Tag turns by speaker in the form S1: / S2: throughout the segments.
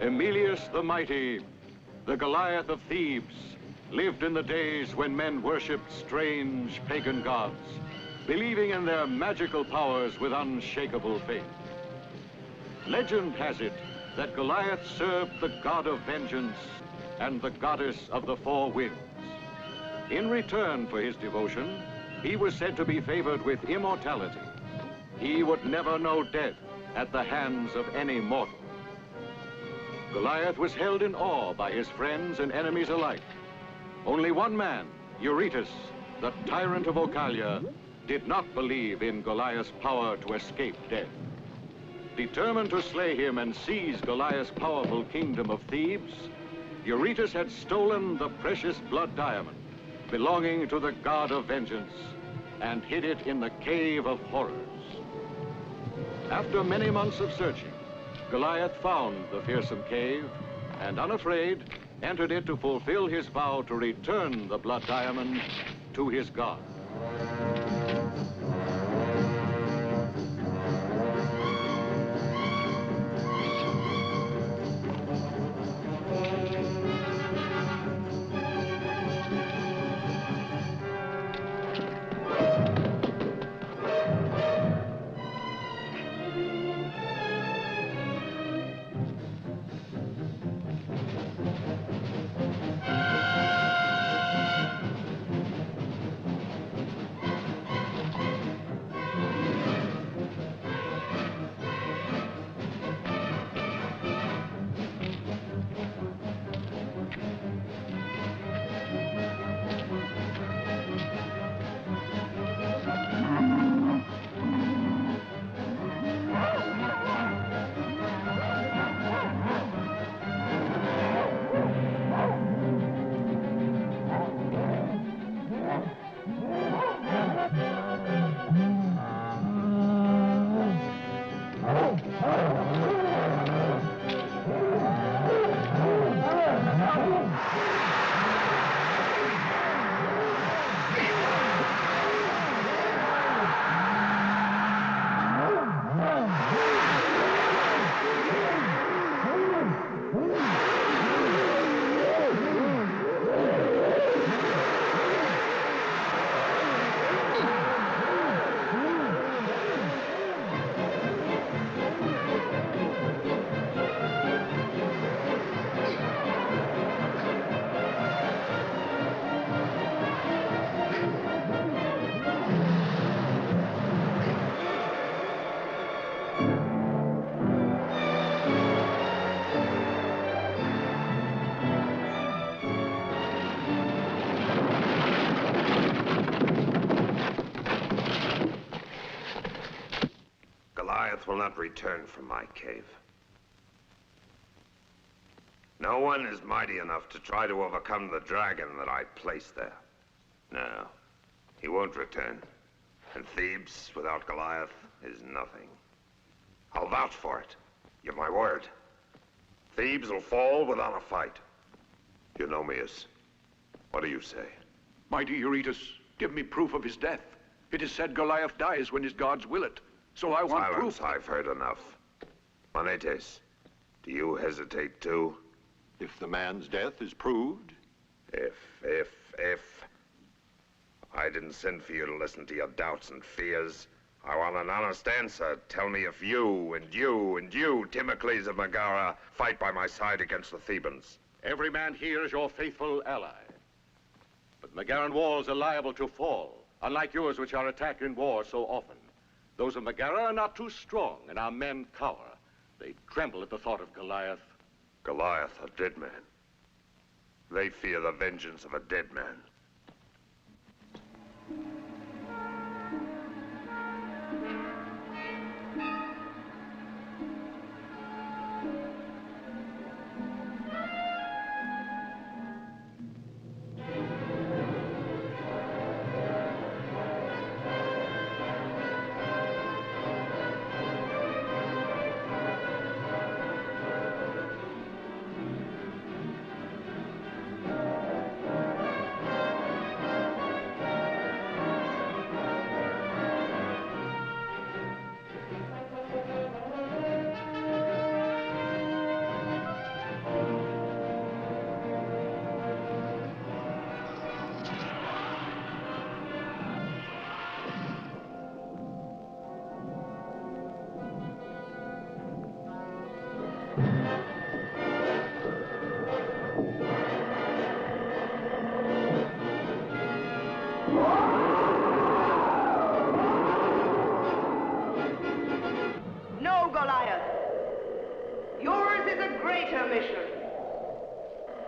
S1: Emilius the Mighty, the Goliath of Thebes, lived in the days when men worshipped strange pagan gods, believing in their magical powers with unshakable faith. Legend has it that Goliath served the god of vengeance and the goddess of the four winds. In return for his devotion, he was said to be favored with immortality. He would never know death at the hands of any mortal. Goliath was held in awe by his friends and enemies alike. Only one man, Eurytus, the tyrant of Ocalia, did not believe in Goliath's power to escape death. Determined to slay him and seize Goliath's powerful kingdom of Thebes, Eurytus had stolen the precious blood diamond belonging to the god of vengeance and hid it in the Cave of Horrors. After many months of searching, Goliath found the fearsome cave and, unafraid, entered it to fulfill his vow to return the blood diamond to his god.
S2: Will not return from my cave. No one is mighty enough to try to overcome the dragon that I placed there. No, he won't return. And Thebes without Goliath is nothing. I'll vouch for it. Give my word. Thebes will fall without a fight. You know me as... What do you say?
S3: Mighty Eurytus, give me proof of his death. It is said Goliath dies when his gods will it. So I want proof.
S2: I've heard enough. Monetes, do you hesitate too?
S4: If the man's death is proved?
S2: If. I didn't send for you to listen to your doubts and fears. I want an honest answer. Tell me if you, Timocles of Megara, fight by my side against the Thebans.
S1: Every man here is your faithful ally. But Megaran walls are liable to fall, unlike yours, which are attacked in war so often. Those of Megara are not too strong, and our men cower. They tremble at the thought of Goliath.
S2: Goliath, a dead man. They fear the vengeance of a dead man.
S5: No, Goliath. Yours is a greater mission.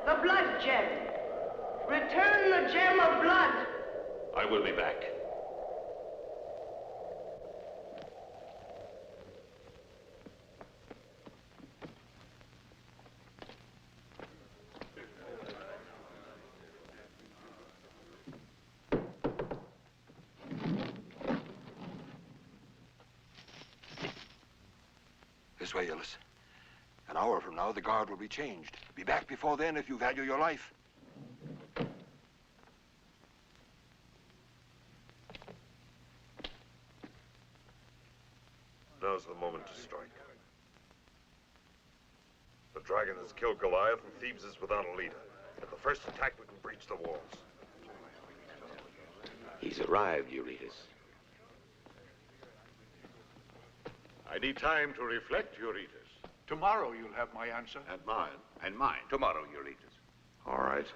S5: The blood gem. Return the gem of blood.
S4: I will be back.
S6: This way, Illis. An hour from now, the guard will be changed. Be back before then if you value your life.
S2: Now's the moment to strike. The dragon has killed Goliath, and Thebes is without a leader. At the first attack, we can breach the walls.
S7: He's arrived, Eurytus.
S1: I need time to reflect, Eurytus.
S3: Tomorrow you'll have my answer.
S4: And mine. And mine. Tomorrow, Eurytus.
S2: All right.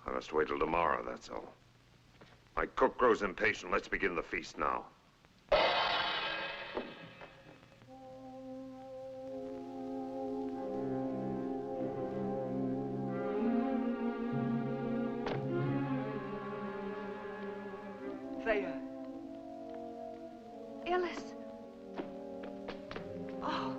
S2: I must wait till tomorrow, that's all. My cook grows impatient. Let's begin the feast now.
S5: Thea. Illis. Oh.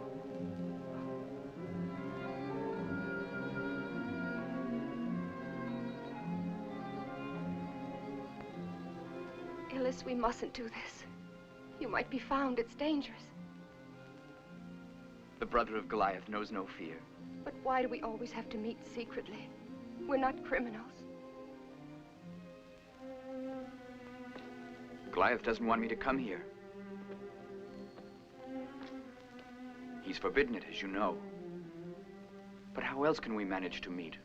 S8: Illis, we mustn't do this. You might be found. It's dangerous.
S9: The brother of Goliath knows no fear.
S8: But why do we always have to meet secretly? We're not criminals.
S9: Goliath doesn't want me to come here. He's forbidden it, as you know. But how else can we manage to meet?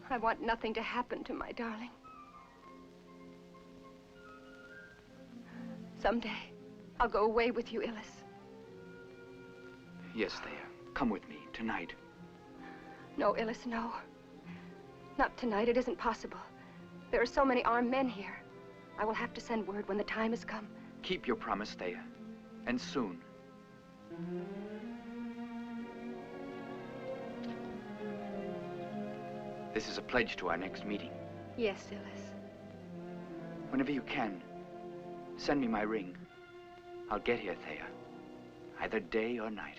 S8: I want nothing to happen to my darling. Someday, I'll go away with you, Illis.
S9: Yes, Thea. Come with me, tonight.
S8: No, Illis, no. Not tonight. It isn't possible. There are so many armed men here. I will have to send word when the time has come.
S9: Keep your promise, Thea. And soon. This is a pledge to our next meeting.
S8: Yes, Illis.
S9: Whenever you can, send me my ring. I'll get here, Thea. Either day or night.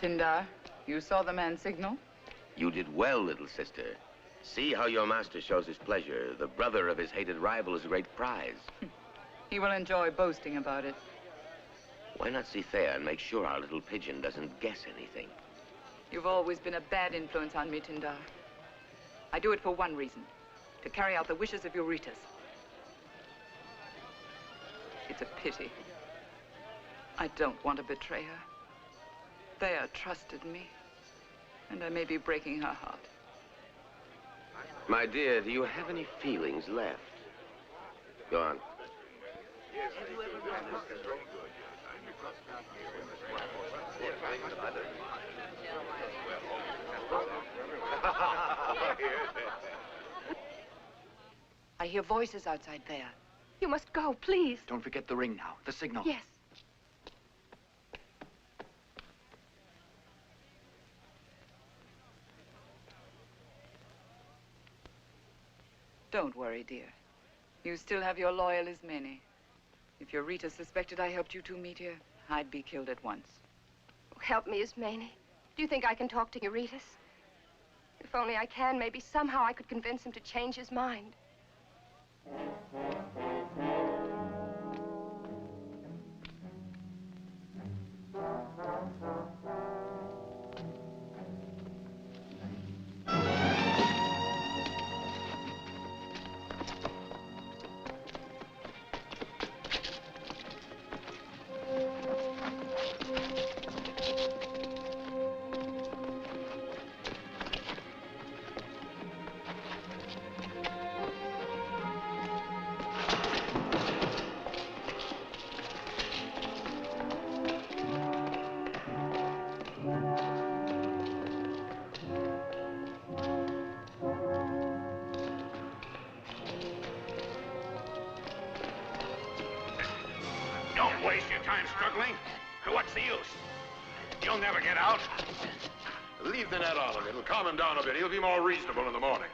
S10: Tindar, you saw the man's signal?
S7: You did well, little sister. See how your master shows his pleasure. The brother of his hated rival is a great prize.
S10: He will enjoy boasting about it.
S7: Why not see Thea and make sure our little pigeon doesn't guess anything?
S10: You've always been a bad influence on me, Tindar. I do it for one reason, to carry out the wishes of Eurytus. It's a pity. I don't want to betray her. Thea trusted me, and I may be breaking her heart.
S7: My dear, do you have any feelings left? Go on.
S10: hear voices outside there.
S8: You must go, please.
S9: Don't forget the ring now, the signal.
S8: Yes.
S10: Don't worry, dear. You still have your loyal Ismene. If Eureka suspected I helped you two meet here, I'd be killed at once.
S8: Oh, help me, Ismene. Do you think I can talk to Eurytus? If only I can, maybe somehow I could convince him to change his mind.
S4: Don't waste your time struggling. What's the use? You'll never get out.
S6: Leave the net on him. It'll calm him down a bit. He'll be more reasonable in the morning.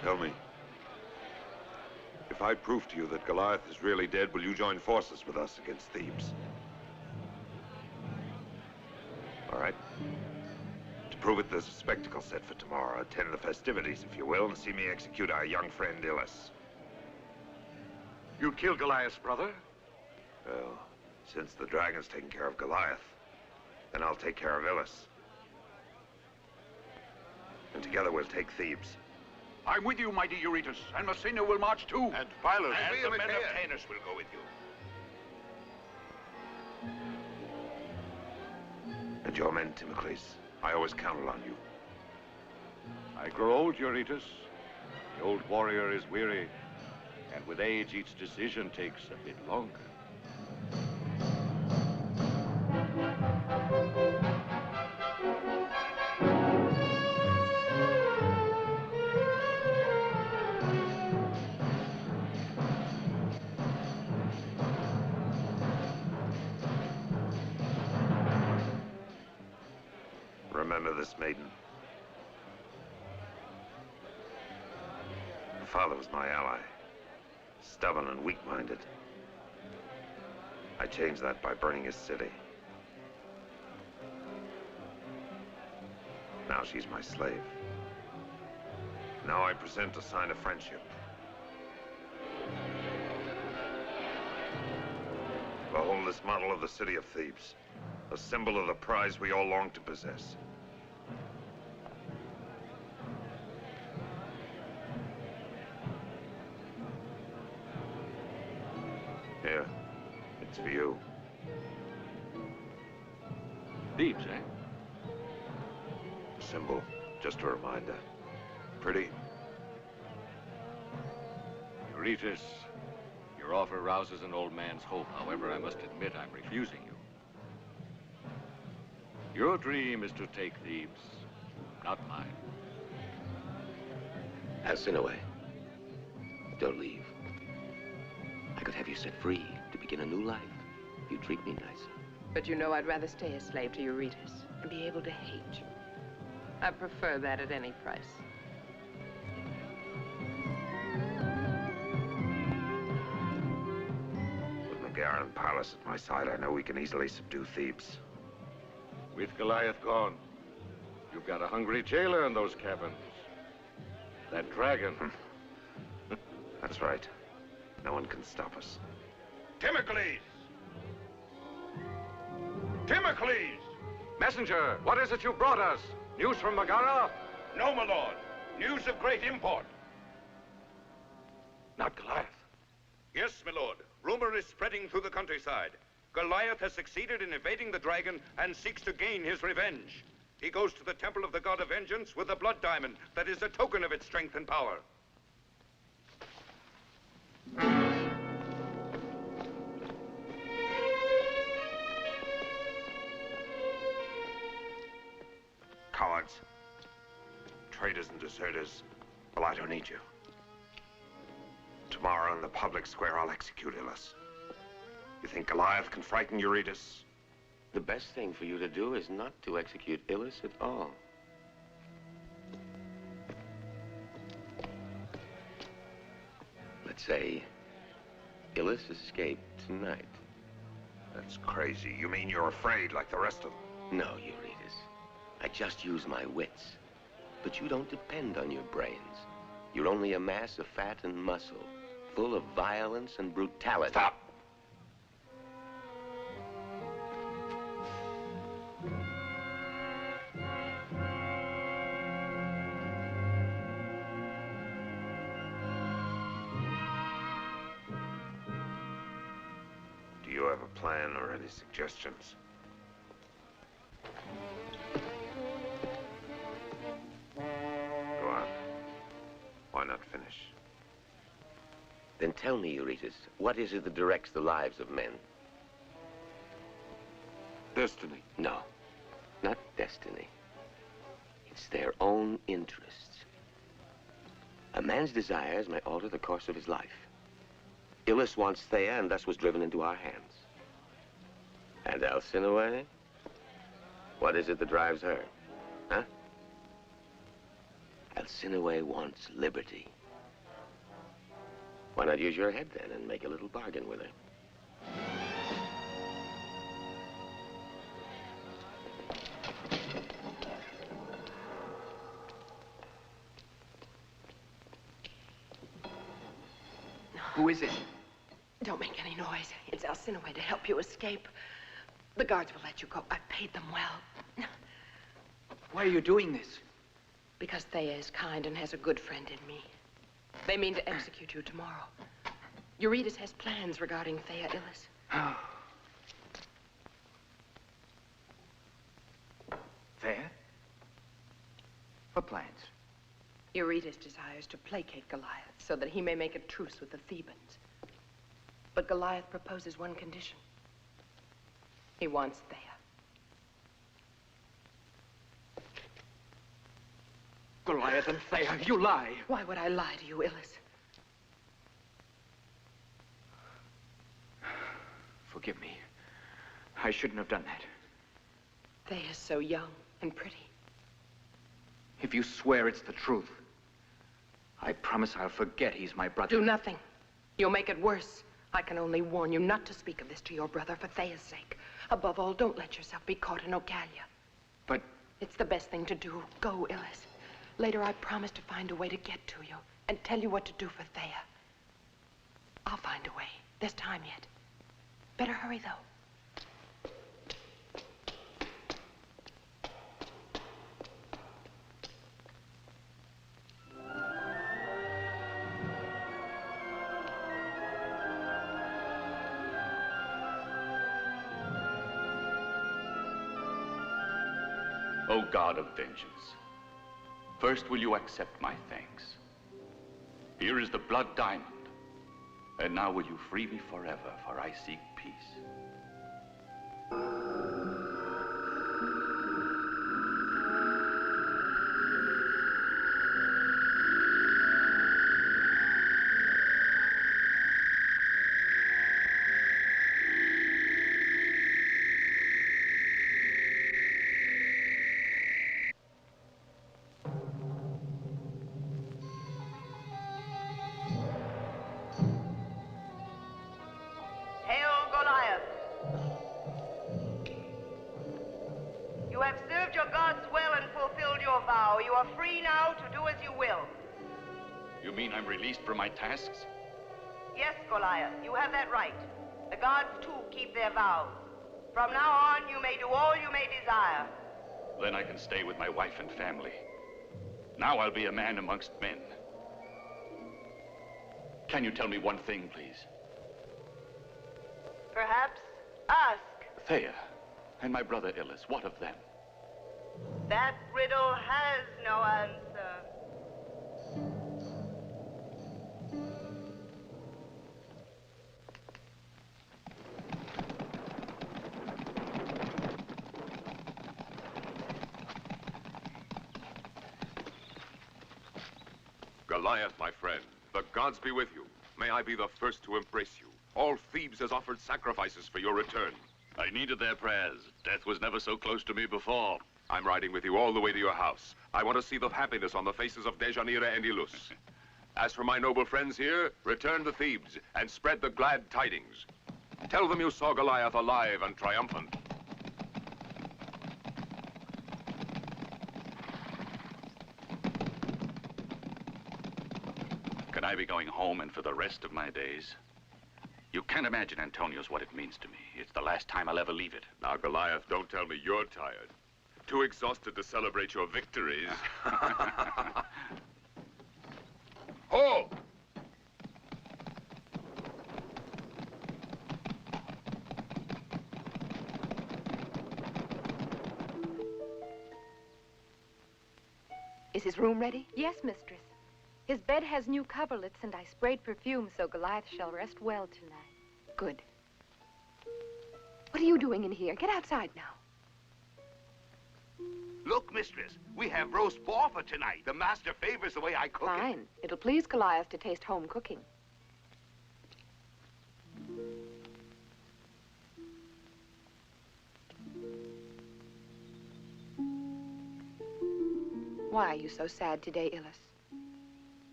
S6: Tell me, if I prove to you that Goliath is really dead, will you join forces with us against Thebes? All right. To prove it, there's a spectacle set for tomorrow. Attend the festivities, if you will, and see me execute our young friend Ilus.
S3: You killed Goliath's brother?
S2: Well, since the dragon's taking care of Goliath, then I'll take care of Ilus. And together we'll take Thebes.
S3: I'm with you, mighty Eurytus, and Messina will march too.
S4: And Pilate and the men of Taenus will go with you.
S2: And your men, Timocles. I always counted on you.
S1: I grow old, Eurytus. The old warrior is weary, and with age, each decision takes a bit longer.
S2: Remember this maiden. Her father was my ally. Stubborn and weak-minded. I changed that by burning his city. Now she's my slave. Now I present a sign of friendship. Behold this model of the city of Thebes, a symbol of the prize we all long to possess. Here, it's for you.
S1: Thebes, eh?
S2: A symbol, just a reminder. Pretty?
S1: Eurytus, your offer rouses an old man's hope. However, I must admit I'm refusing you. Your dream is to take Thebes, not mine.
S7: Hasten away. Don't leave. I could have you set free to begin a new life. You treat me nice.
S11: But you know I'd rather stay a slave to Eurytus and be able to hate you. I prefer that at any price.
S2: With Megara and Pallas at my side, I know we can easily subdue Thebes.
S1: With Goliath gone, you've got a hungry jailer in those caverns. That dragon.
S2: That's right. No one can stop us.
S4: Timocles! Timocles!
S1: Messenger, what is it you brought us? News from Megara?
S4: No, my lord. News of great import.
S3: Not Goliath.
S4: Yes, my lord. Rumor is spreading through the countryside. Goliath has succeeded in evading the dragon and seeks to gain his revenge. He goes to the temple of the god of vengeance with a blood diamond that is a token of its strength and power.
S2: Cowards. Traitors and deserters. Well, I don't need you. Tomorrow in the public square, I'll execute Ilus. You think Goliath can frighten Eurytus?
S7: The best thing for you to do is not to execute Ilus at all. Let's say Ilus escaped tonight.
S2: That's crazy. You mean you're afraid like the rest of them?
S7: No, Eurytus. I just use my wits. But you don't depend on your brains. You're only a mass of fat and muscle, full of violence and brutality.
S2: Stop! Do you have a plan or any suggestions? Go on. Why not finish?
S7: Then tell me, Eurytus, what is it that directs the lives of men?
S3: Destiny.
S7: No, not destiny. It's their own interests. A man's desires may alter the course of his life. Ilus wants Thea and thus was driven into our hands. And Alcinous? What is it that drives her? Huh? Alcinous wants liberty. Why not use your head then and make a little bargain with her?
S9: Who is it?
S11: Don't make any noise. It's Alcinous to help you escape. The guards will let you go. I've paid them well.
S9: Why are you doing this?
S11: Because Thea is kind and has a good friend in me. They mean to execute you tomorrow. Eurytus has plans regarding Thea Ilus.
S9: Thea? What plans?
S11: Eurytus desires to placate Goliath so that he may make a truce with the Thebans. But Goliath proposes one condition. He wants Thea.
S9: Goliath and Thea, you lie.
S11: Why would I lie to you, Ilus?
S9: Forgive me. I shouldn't have done that.
S11: Thea's so young and pretty.
S9: If you swear it's the truth, I promise I'll forget he's my brother.
S11: Do nothing. You'll make it worse. I can only warn you not to speak of this to your brother for Thea's sake. Above all, don't let yourself be caught in Ocalia.
S9: But...
S11: It's the best thing to do. Go, Ilus. Later, I promise to find a way to get to you and tell you what to do for Thea. I'll find a way. There's time yet. Better hurry, though.
S12: O God of vengeance, first will you accept my thanks? Here is the blood diamond, and now will you free me forever, for I seek peace.
S5: You have served your gods well and fulfilled your vow. You are free now to do as you will.
S12: You mean I'm released from my tasks?
S5: Yes, Goliath, you have that right. The gods, too, keep their vows. From now on, you may do all you may desire.
S12: Then I can stay with my wife and family. Now I'll be a man amongst men. Can you tell me one thing, please?
S5: Perhaps ask.
S12: Thea and my brother Illis, what of them?
S5: That riddle has no answer.
S6: Goliath, my friend, the gods be with you. May I be the first to embrace you. All Thebes has offered sacrifices for your return.
S12: I needed their prayers. Death was never so close to me before.
S6: I'm riding with you all the way to your house. I want to see the happiness on the faces of Dejanira and Ilus. As for my noble friends here, return to Thebes and spread the glad tidings. Tell them you saw Goliath alive and triumphant.
S12: Can I be going home and for the rest of my days? You can't imagine, Antonios, what it means to me. It's the last time I'll ever leave it.
S6: Now, Goliath, don't tell me you're tired. Too exhausted to celebrate your victories. Ho!
S8: Is his room ready? Yes, mistress. His bed has new coverlets, and I sprayed perfume so Goliath shall rest well tonight. Good. What are you doing in here? Get outside now.
S13: Look, mistress, we have roast boar for tonight. The master favors the way I cook it.
S8: Fine. It'll please Goliath to taste home cooking. Why are you so sad today, Illis?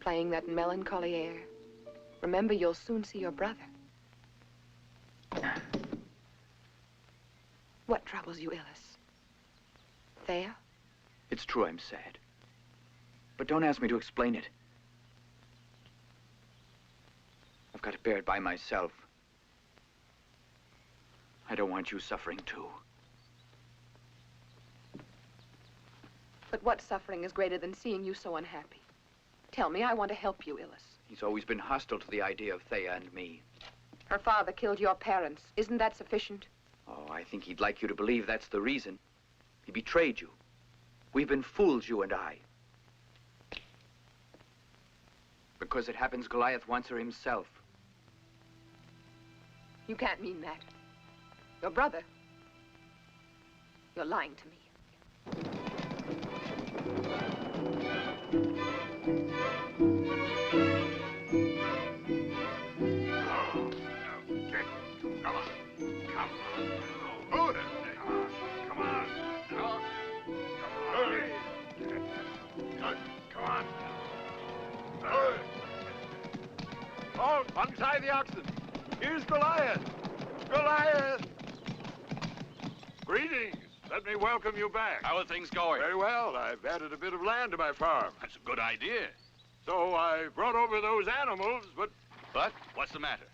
S8: Playing that melancholy air. Remember, you'll soon see your brother. What troubles you, Illis? Thea?
S9: It's true I'm sad. But don't ask me to explain it. I've got to bear it by myself. I don't want you suffering too.
S8: But what suffering is greater than seeing you so unhappy? Tell me, I want to help you, Illis.
S9: He's always been hostile to the idea of Thea and me.
S8: Her father killed your parents. Isn't that sufficient?
S9: Oh, I think he'd like you to believe that's the reason. He betrayed you. We've been fools, you and I. Because it happens Goliath wants her himself.
S8: You can't mean that. Your brother. You're lying to me.
S3: Untie the oxen. Here's Goliath. Goliath! Greetings. Let me welcome you back.
S12: How are things going?
S3: Very well. I've added a bit of land to my farm.
S12: That's a good idea.
S3: So I brought over those animals, but...
S12: But? What's the matter?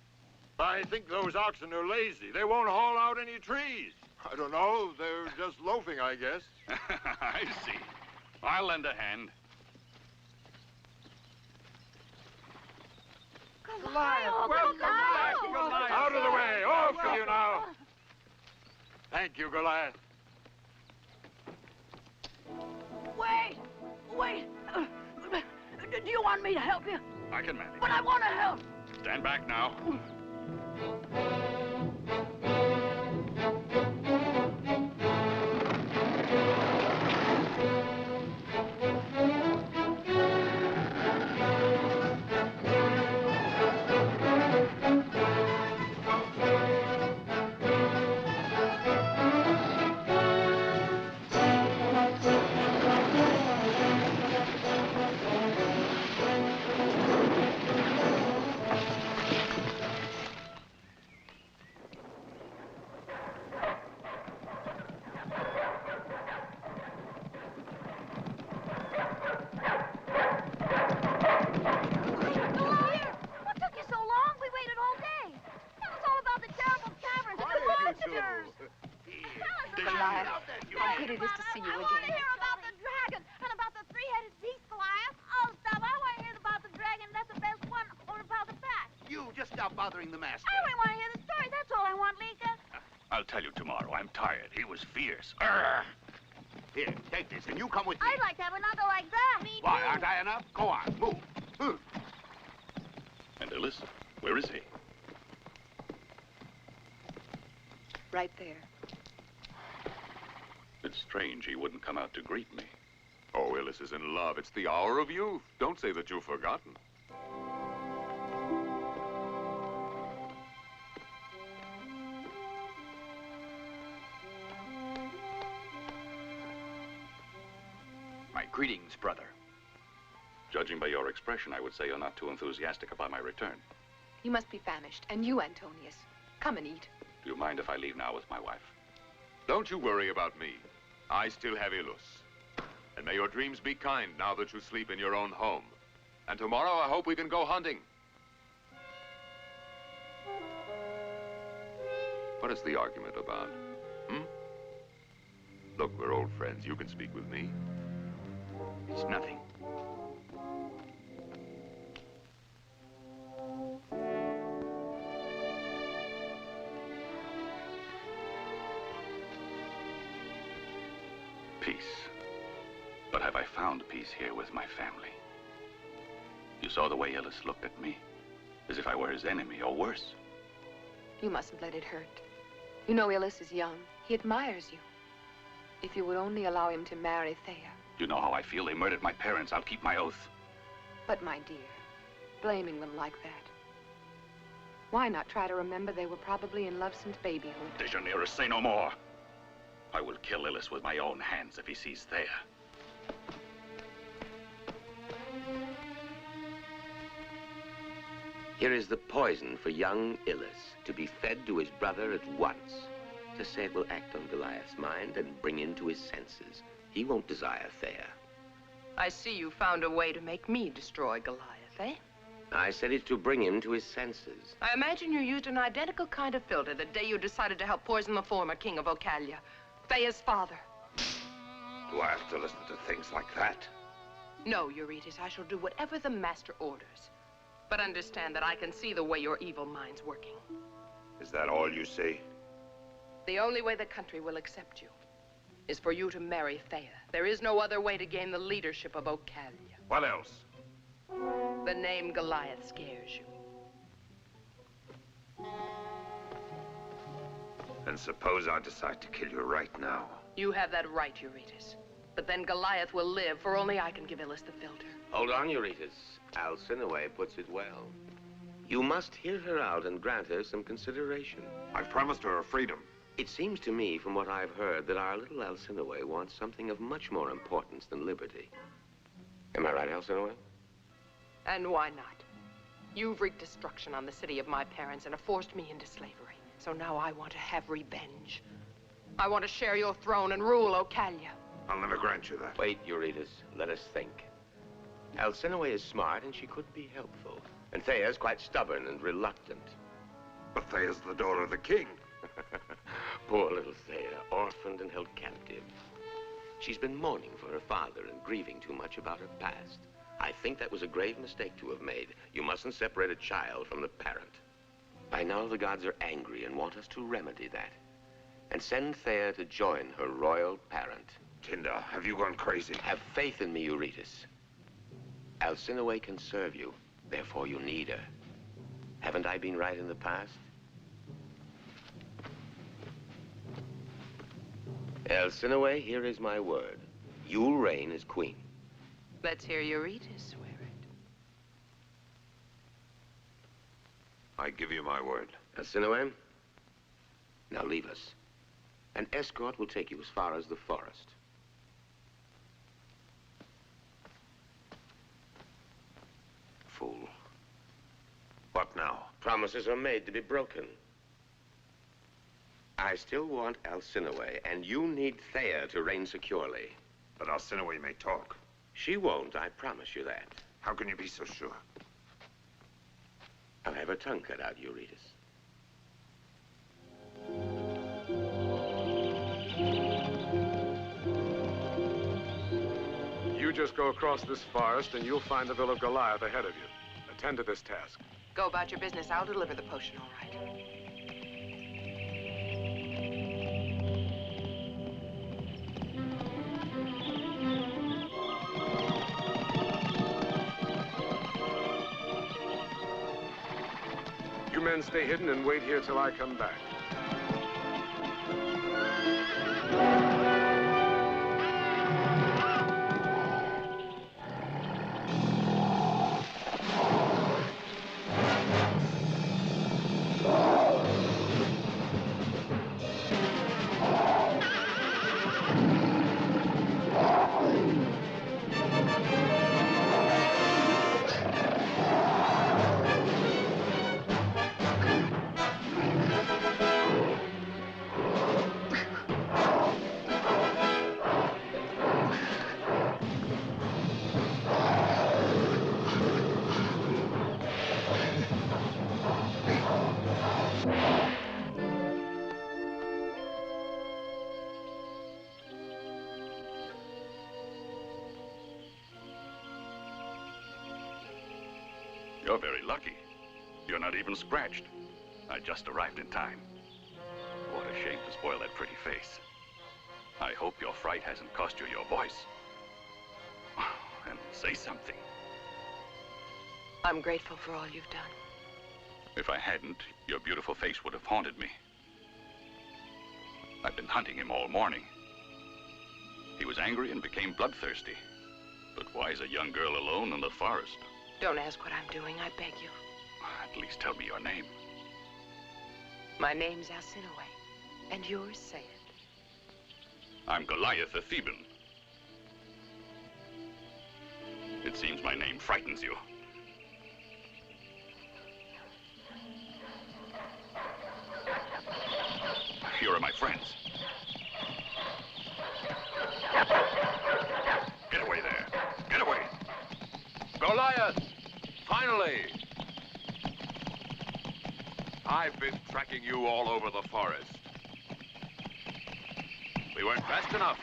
S3: I think those oxen are lazy. They won't haul out any trees. I don't know. They're just loafing, I guess.
S12: I see. I'll lend a hand.
S3: Goliath, welcome back, Goliath. Out of the way. Off with you now. Thank you, Goliath.
S14: Wait. Do you want me to help you?
S12: I can manage.
S14: But I want to help.
S12: Stand back now.
S8: How good it is to see you
S14: I want to
S8: again.
S14: hear about the dragon and about the three-headed beast, Goliath. Oh, stop. I want to hear about the dragon. That's the best one. Or about the bat.
S13: You just stop bothering the master.
S14: I only want to hear the story. That's all I want, Lika.
S12: I'll tell you tomorrow. I'm tired. He was fierce.
S13: Here, take this, and you come with me.
S14: I'd like to have another like that. Me
S13: Why,
S14: too.
S13: aren't I enough? Go on, move.
S12: And Illis, where is he?
S8: Right there.
S12: It's strange he wouldn't come out to greet me.
S6: Oh, Illis is in love. It's the hour of youth. Don't say that you've forgotten.
S9: My greetings, brother.
S12: Judging by your expression, I would say you're not too enthusiastic about my return.
S8: You must be famished. And you, Antonius. Come and eat.
S12: Do you mind if I leave now with my wife?
S6: Don't you worry about me. I still have Illus. And may your dreams be kind now that you sleep in your own home. And tomorrow I hope we can go hunting. What is the argument about? Look, we're old friends. You can speak with me.
S9: It's nothing.
S12: Peace. But have I found peace here with my family? You saw the way Illis looked at me, as if I were his enemy, or worse.
S8: You mustn't let it hurt. You know Illis is young. He admires you. If you would only allow him to marry Thea.
S12: You know how I feel. They murdered my parents. I'll keep my oath.
S8: But, my dear, blaming them like that. Why not try to remember they were probably in love since babyhood?
S12: Dejanira, say no more. I will kill Illis with my own hands if he sees Thea.
S7: Here is the poison for young Illis to be fed to his brother at once. To say it will act on Goliath's mind and bring him to his senses. He won't desire Thea.
S11: I see you found a way to make me destroy Goliath, eh?
S7: I said it to bring him to his senses.
S11: I imagine you used an identical kind of filter the day you decided to help poison the former king of Ocalia, Thea's father.
S2: Do I have to listen to things like that?
S11: No, Eurytus, I shall do whatever the master orders. But understand that I can see the way your evil mind's working.
S2: Is that all you see?
S11: The only way the country will accept you is for you to marry Thea. There is no other way to gain the leadership of Ocalia.
S2: What else?
S11: The name Goliath scares you.
S2: And suppose I decide to kill you right now.
S11: You have that right, Eurytus. But then Goliath will live, for only I can give Illis the filter.
S7: Hold on, Eurytus. Alcinoway puts it well. You must hear her out and grant her some consideration.
S2: I've promised her freedom.
S7: It seems to me, from what I've heard, that our little Alcinoway wants something of much more importance than liberty. Am I right, Alcinoway?
S11: And why not? You've wreaked destruction on the city of my parents and have forced me into slavery. So now I want to have revenge. I want to share your throne and rule Ocalia.
S2: I'll never grant you that.
S7: Wait, Eurytus. Let us think. Alcinoway is smart, and she could be helpful. And Thea's quite stubborn and reluctant.
S2: But Thea's the daughter of the king.
S7: Poor little Thea, orphaned and held captive. She's been mourning for her father and grieving too much about her past. I think that was a grave mistake to have made. You mustn't separate a child from the parent. By now, the gods are angry and want us to remedy that. And send Thea to join her royal parent.
S2: Tinder, have you gone crazy?
S7: Have faith in me, Eurytus. Alcinoway can serve you. Therefore, you need her. Haven't I been right in the past? Alcinoway, here is my word. You'll reign as queen.
S11: Let's hear Eurytus swear it.
S2: I give you my word.
S7: Alcinoway, now leave us. An escort will take you as far as the forest.
S2: Fool. What now?
S7: Promises are made to be broken. I still want Alcinoway, and you need Thea to reign securely.
S2: But Alcinoway may talk.
S7: She won't, I promise you that.
S2: How can you be so sure?
S7: I'll have her tongue cut out, Eurytus.
S15: just go across this forest and you'll find the Villa of Goliath ahead of you. Attend to this task.
S11: Go about your business. I'll deliver the potion, all right.
S15: You men stay hidden and wait here till I come back.
S12: You're very lucky. You're not even scratched. I just arrived in time. What a shame to spoil that pretty face. I hope your fright hasn't cost you your voice. And say something.
S11: I'm grateful for all you've done.
S12: If I hadn't, your beautiful face would have haunted me. I've been hunting him all morning. He was angry and became bloodthirsty. But why is a young girl alone in the forest?
S11: Don't ask what I'm doing, I beg you.
S12: At least tell me your name.
S11: My name's Alcinoway, and yours, say it.
S12: I'm Goliath the Theban. It seems my name frightens you. Here are my friends. Get away there. Get away.
S6: Goliath! Finally! I've been tracking you all over the forest. We weren't fast enough.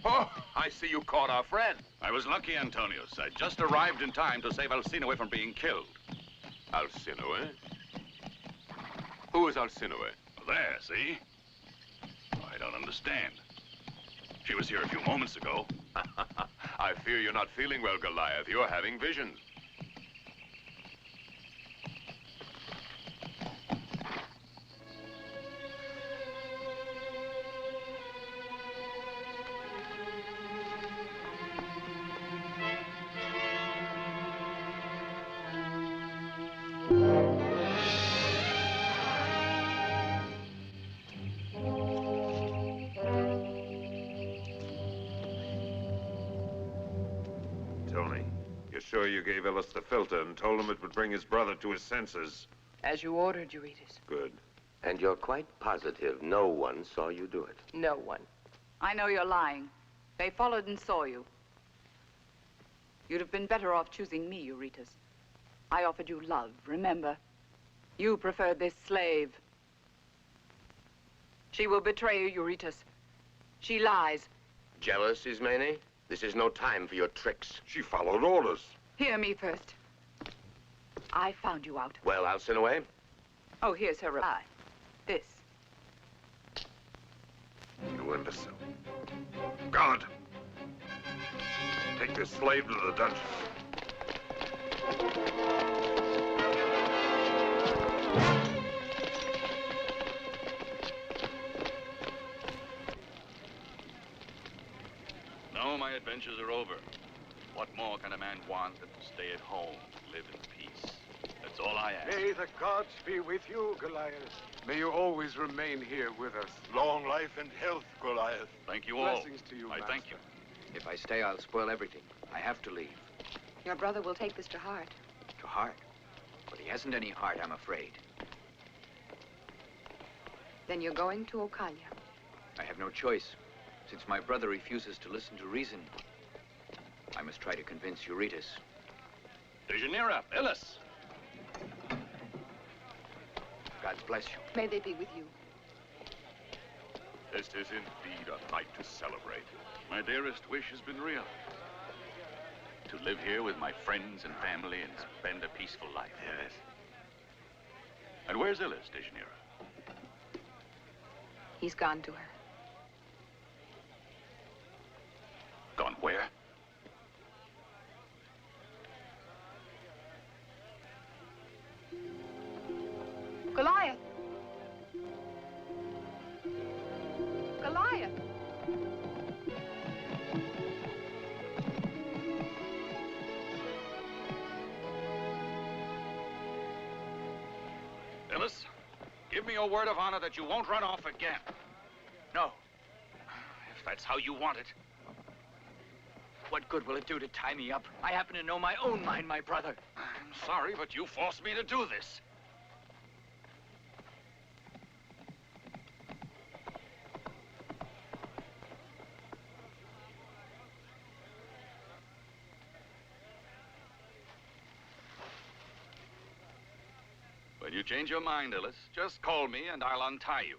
S6: Oh, I see you caught our friend.
S12: I was lucky, Antonius. I just arrived in time to save Alcinoway from being killed.
S6: Alcinoway? Who is Alcinoway?
S12: There, see? I don't understand. She was here a few moments ago.
S6: I fear you're not feeling well, Goliath. You're having visions.
S2: Tony, you're sure you gave Ellis the filter and told him it would bring his brother to his senses?
S11: As you ordered, Eurytus.
S2: Good.
S7: And you're quite positive no one saw you do it?
S11: No one.
S10: I know you're lying. They followed and saw you. You'd have been better off choosing me, Eurytus. I offered you love, remember? You preferred this slave. She will betray you, Eurytus. She lies.
S7: Jealous, Ismene? This is no time for your tricks.
S2: She followed orders.
S10: Hear me first. I found you out.
S7: Well, Alcinoway?
S10: Oh, here's her reply. This.
S2: You imbecile. Guard! Take this slave to the dungeon.
S12: No, my adventures are over. What more can a man want than to stay at home, live in peace? That's all I ask.
S15: May the gods be with you, Goliath. May you always remain here with us.
S13: Long life and health, Goliath.
S12: Thank you all.
S15: Blessings to you,
S12: I thank you.
S9: If I stay, I'll spoil everything. I have to leave.
S8: Your brother will take this to heart.
S9: To heart? But he hasn't any heart, I'm afraid.
S8: Then you're going to Ocalia.
S9: I have no choice. Since my brother refuses to listen to reason, I must try to convince Eurytus.
S12: Dejanira, Ellis.
S9: God bless you.
S8: May they be with you.
S6: This is indeed a night to celebrate.
S12: My dearest wish has been realized. To live here with my friends and family and spend a peaceful life.
S2: Yes.
S12: And where's Illis, Dejanira?
S8: He's gone to her.
S12: Gone where?
S8: Goliath! Goliath!
S12: Illis, give me your word of honor that you won't run off again.
S9: No.
S12: If that's how you want it.
S9: What good will it do to tie me up? I happen to know my own mind, my brother.
S12: I'm sorry, but you forced me to do this. When you change your mind, Illis, just call me and I'll untie you.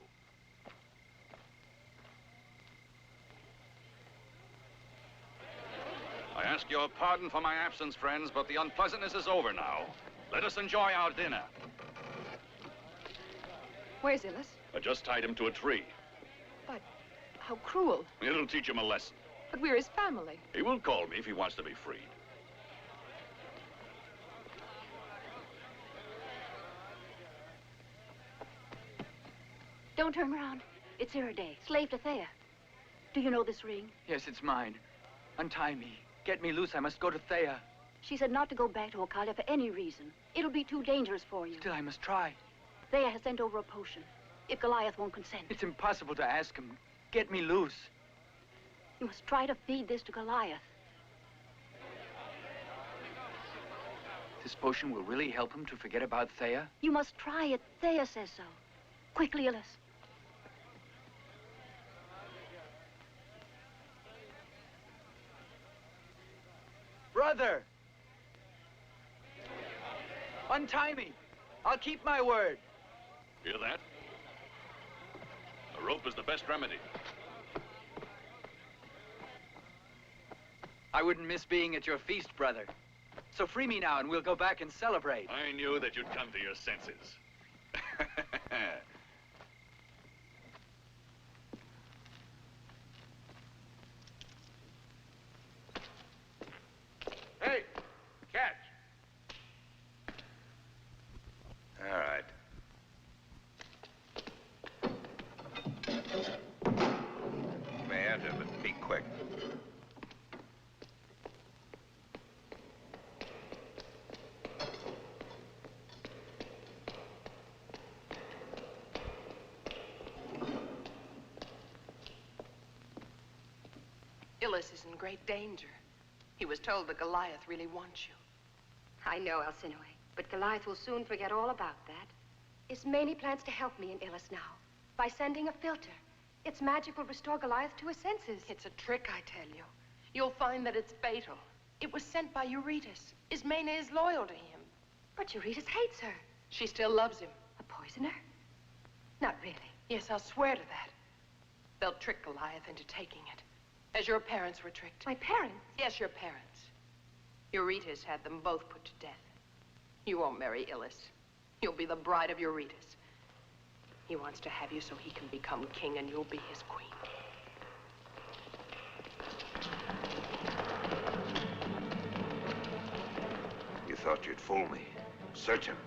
S12: I ask your pardon for my absence, friends, but the unpleasantness is over now. Let us enjoy our dinner.
S8: Where's Illis?
S12: I just tied him to a tree.
S8: But how cruel.
S12: It'll teach him a lesson.
S8: But we're his family.
S12: He will call me if he wants to be freed.
S16: Don't turn around. It's Iriday, slave to Thea. Do you know this ring?
S9: Yes, it's mine. Untie me. Get me loose. I must go to Thea.
S16: She said not to go back to Okalia for any reason. It'll be too dangerous for you.
S9: Still, I must try.
S16: Thea has sent over a potion. If Goliath won't consent.
S9: It's impossible to ask him. Get me loose.
S16: You must try to feed this to Goliath.
S9: This potion will really help him to forget about Thea?
S16: You must try it. Thea says so. Quickly, Illis.
S9: Brother! Untie me. I'll keep my word.
S12: Hear that? A rope is the best remedy.
S9: I wouldn't miss being at your feast, brother. So free me now and we'll go back and celebrate.
S12: I knew that you'd come to your senses.
S3: Hey, catch.
S2: All right. You may enter, but be quick.
S11: Illis is in great danger. He was told that Goliath really wants you.
S8: I know, Alcinoi, but Goliath will soon forget all about that. Ismene plans to help me and Illis now by sending a filter. Its magic will restore Goliath to his senses.
S11: It's a trick, I tell you. You'll find that it's fatal. It was sent by Eurytus. Ismene is loyal to him.
S8: But Eurytus hates her.
S11: She still loves him.
S8: A poisoner? Not really.
S11: Yes, I'll swear to that. They'll trick Goliath into taking it. As your parents were tricked.
S8: My parents?
S11: Yes, your parents. Eurytus had them both put to death. You won't marry Illis. You'll be the bride of Eurytus. He wants to have you so he can become king and you'll be his queen.
S2: You thought you'd fool me. Search him.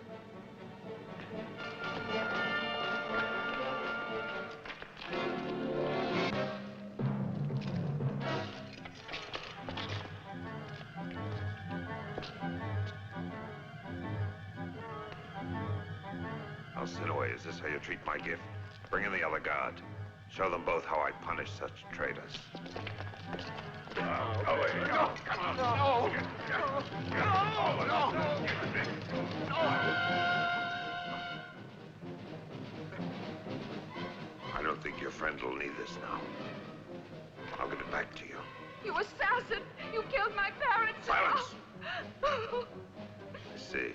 S2: Alcinoi, is this how you treat my gift? Bring in the other guard. Show them both how I punish such traitors. I don't think your friend will need this now. I'll give it back to you.
S8: You assassin! You killed my parents!
S2: Silence! I see.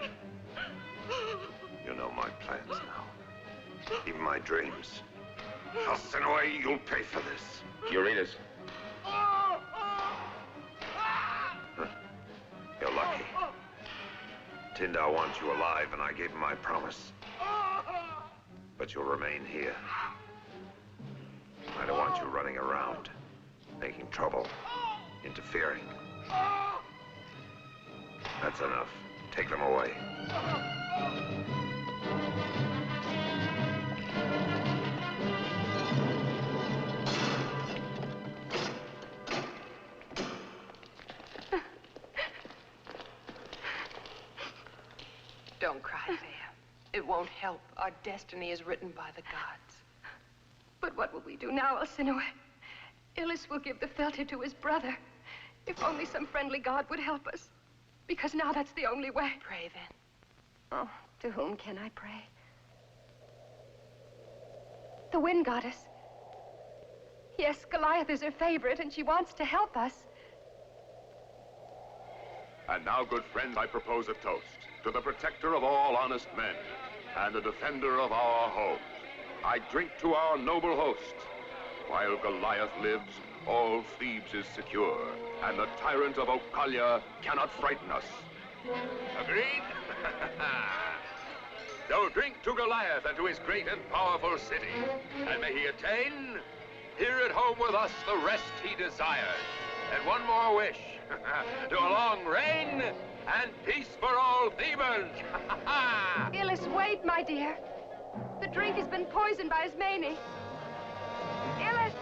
S2: You know my plans now. Even my dreams. Alcinoi, you'll pay for this.
S7: Eurytus.
S2: Tindar wants you alive, and I gave him my promise. But you'll remain here. I don't want you running around, making trouble, interfering. That's enough. Take them away.
S11: Don't cry, Thea. It won't help. Our destiny is written by the gods.
S8: But what will we do now, Alcinua? Illis will give the felter to his brother. If only some friendly god would help us. Because now that's the only way.
S11: Pray then.
S8: Oh, to whom can I pray? The wind goddess. Yes, Goliath is her favorite, and she wants to help us.
S6: And now, good friend, I propose a toast to the protector of all honest men and the defender of our home. I drink to our noble host. While Goliath lives, all Thebes is secure, and the tyrant of Ocalia cannot frighten us.
S2: Agreed?
S6: So drink to Goliath and to his great and powerful city, and may he attain here at home with us the rest he desires. And one more wish, to a long reign and peace for all Thebans.
S8: Illis, wait, my dear. The drink has been poisoned by Ismene. Illis!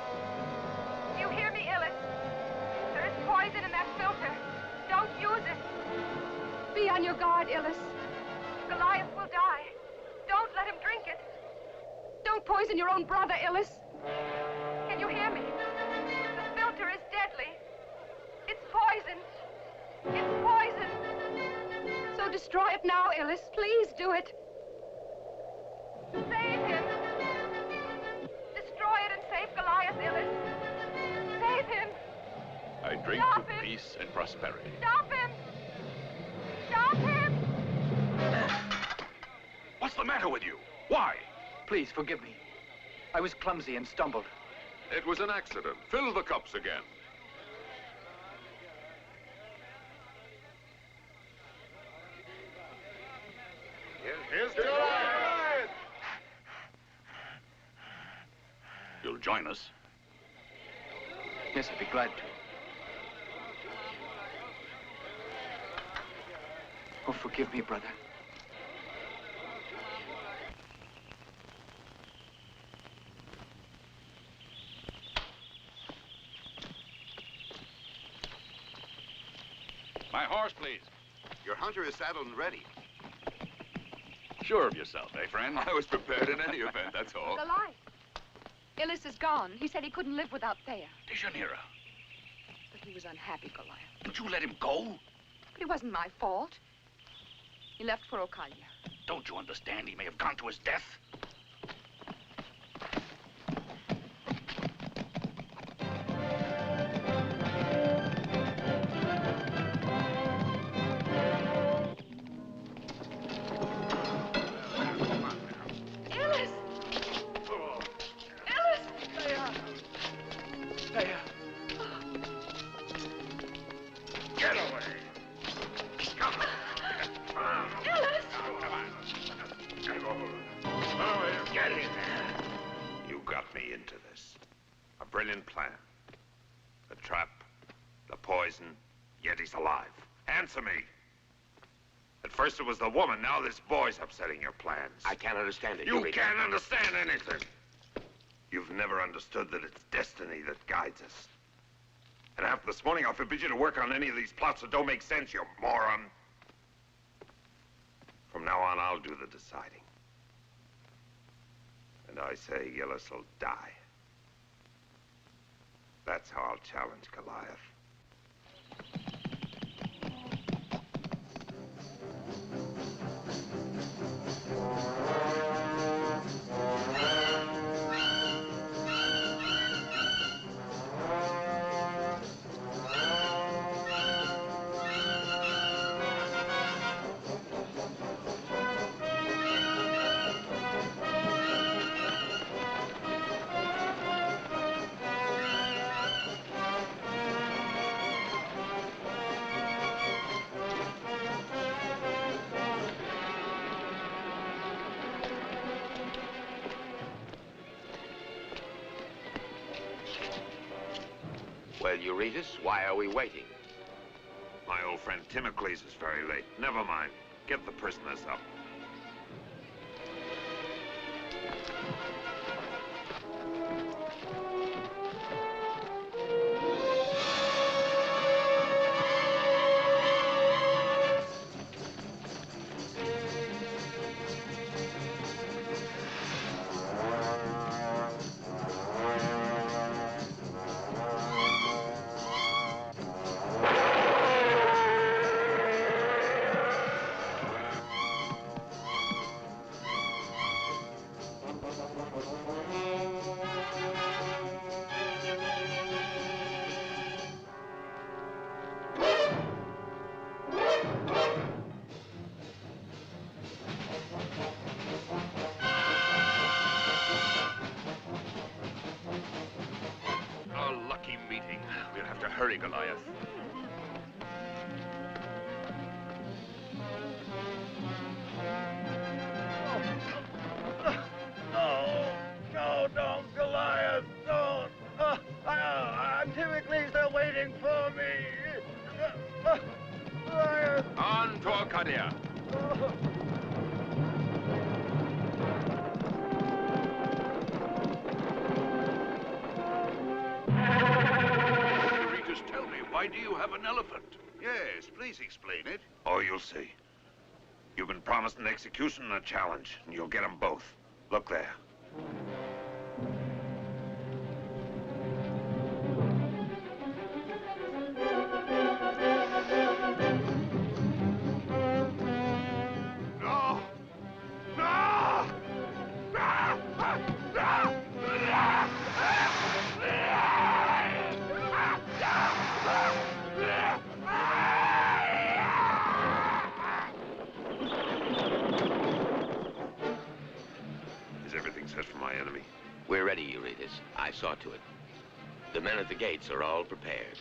S8: You hear me, Illis? There is poison in that filter. Don't use it. Be on your guard, Illis. Goliath will die. Don't let him drink it. Don't poison your own brother, Illis. Can you hear me? The filter is deadly. It's poisoned. It's poisoned. So destroy it now, Illis. Please do it. Save him. Destroy it and save Goliath, Illis. Save him.
S12: I drink
S8: Stop
S12: to
S8: him.
S12: peace and prosperity.
S8: Stop him. Stop him.
S3: What's the matter with you? Why?
S9: Please, forgive me. I was clumsy and stumbled.
S6: It was an accident. Fill the cups again.
S2: Here's to Goliath!
S12: You'll join us.
S9: Yes, I'd be glad to. Oh, forgive me, brother.
S12: My horse, please.
S13: Your hunter is saddled and ready.
S12: Sure of yourself, eh, friend?
S6: I was prepared in any event, that's all.
S8: Goliath. Illis is gone. He said he couldn't live without Thea.
S12: Dejanira,
S8: But he was unhappy, Goliath.
S12: did you let him go?
S8: But it wasn't my fault. He left for Ocalia.
S12: Don't you understand? He may have gone to his death.
S8: Illis! Illis!
S9: Thea.
S2: Get away! Come on!
S8: Illis!
S2: Get in there! You got me into this. A brilliant plan. The trap, the poison, yet he's alive. Answer me. At first it was the woman, now this boy's upsetting your plans.
S7: I can't understand it.
S2: You can't understand anything. You've never understood that it's destiny that guides us. And after this morning, I'll forbid you to work on any of these plots that don't make sense, you moron. From now on, I'll do the deciding. And I say Gillis will die. That's how I'll challenge Goliath.
S7: Well, Eurytus, why are we waiting?
S2: My old friend Timocles is very late. Never mind. Get the prisoners up.
S6: A lucky meeting. We'll have to hurry, Goliath.
S17: No, don't, Goliath, don't. Timocles, they're waiting for me. Goliath.
S6: On to Arcadia.
S3: Eurytus, tell me, why do you have an elephant?
S13: Yes, please explain it.
S2: Oh, you'll see. You've been promised an execution and a challenge, and you'll get them both. Look there.
S13: No! No!
S2: Is everything set for my enemy?
S7: We're ready, Eurytus. I saw to it. The men at the gates are all prepared.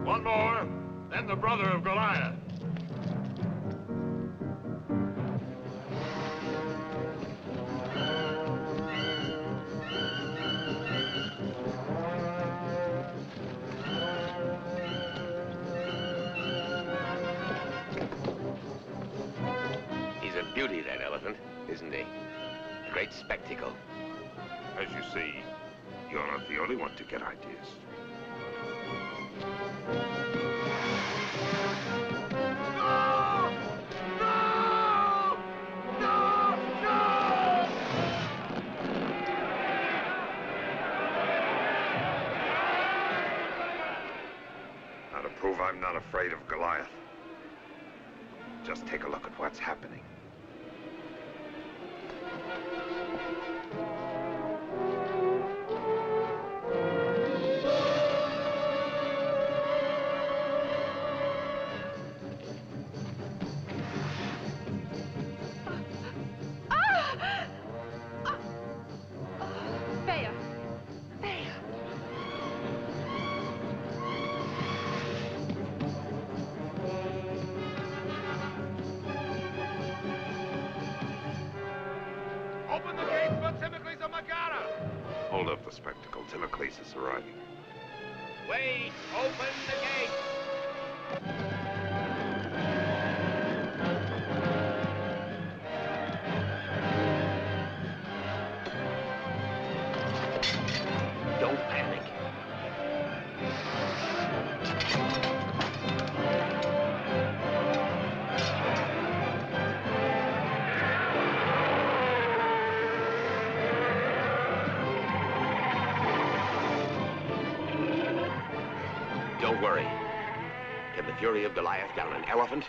S13: One more, then the brother of Goliath.
S7: He's a beauty, that elephant, isn't he? A great spectacle.
S2: As you see, you're not the only one to get ideas. Now, to prove I'm not afraid of Goliath, just take a look at what's happening.
S8: Thea! Thea!
S13: Open the gates for Timocles and Megara!
S2: Hold up the spectacle. Timocles is arriving.
S13: Wait! Open the gates!
S7: Don't panic. Don't worry. Can the fury of Goliath down an elephant?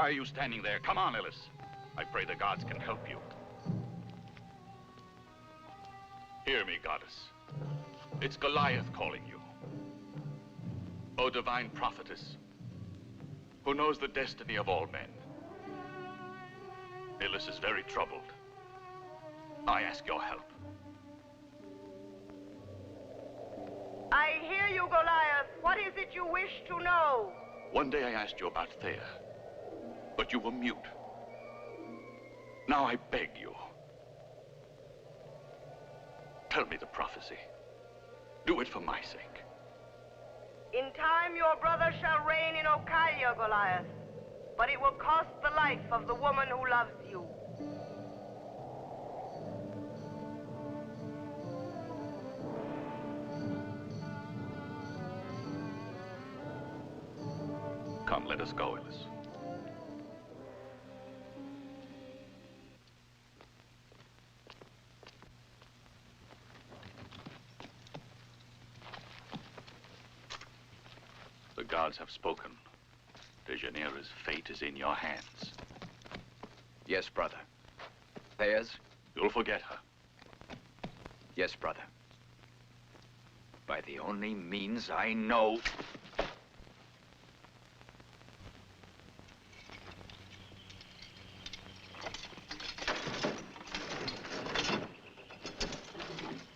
S12: Why are you standing there? Come on, Illis. I pray the gods can help you. Hear me, goddess. It's Goliath calling you. O divine prophetess, who knows the destiny of all men. Illis is very troubled. I ask your help.
S5: I hear you, Goliath. What is it you wish to know?
S12: One day I asked you about Thea, but you were mute. Now I beg you. Tell me the prophecy. Do it for my sake.
S5: In time, your brother shall reign in Ocalia, Goliath. But it will cost the life of the woman who loves you.
S12: Come, let us go, Illis. The gods have spoken. Dejanira's fate is in your hands.
S9: Yes, brother. Thea's?
S12: You'll forget her.
S9: Yes, brother. By the only means I know.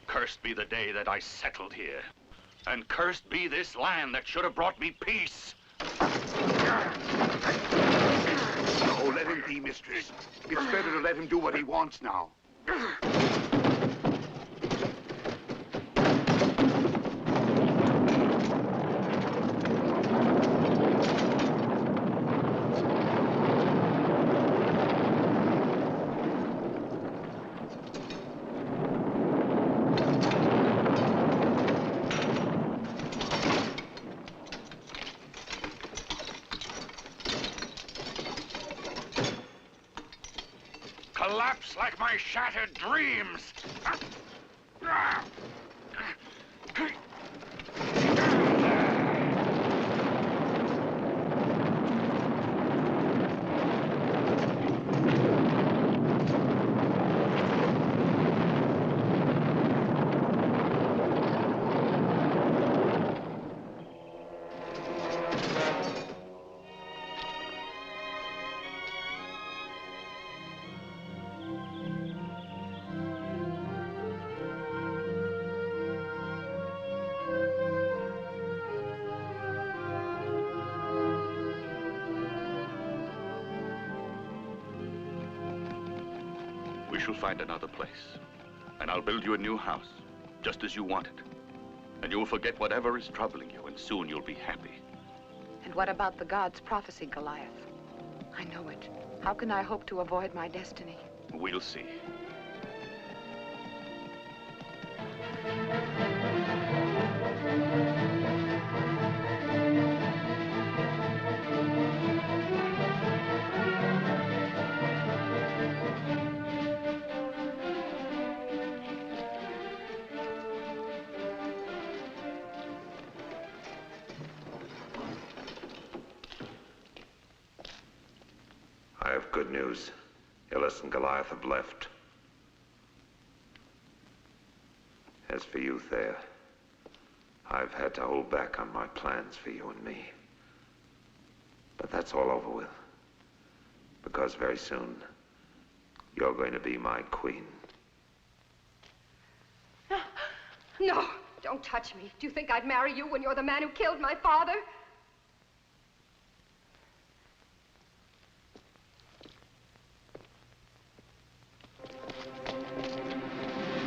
S12: Cursed be the day that I settled here. And cursed be this land that should have brought me peace.
S3: No, let him be, mistress. It's better to let him do what he wants now.
S12: Collapse like my shattered dreams. We shall find another place, and I'll build you a new house, just as you want it. And you'll forget whatever is troubling you, and soon you'll be happy.
S8: And what about the god's prophecy, Goliath? I know it. How can I hope to avoid my destiny?
S12: We'll see.
S2: I have good news. Illis and Goliath have left. As for you, Thea, I've had to hold back on my plans for you and me. But that's all over with. Because very soon, you're going to be my queen.
S8: No, don't touch me. Do you think I'd marry you when you're the man who killed my father?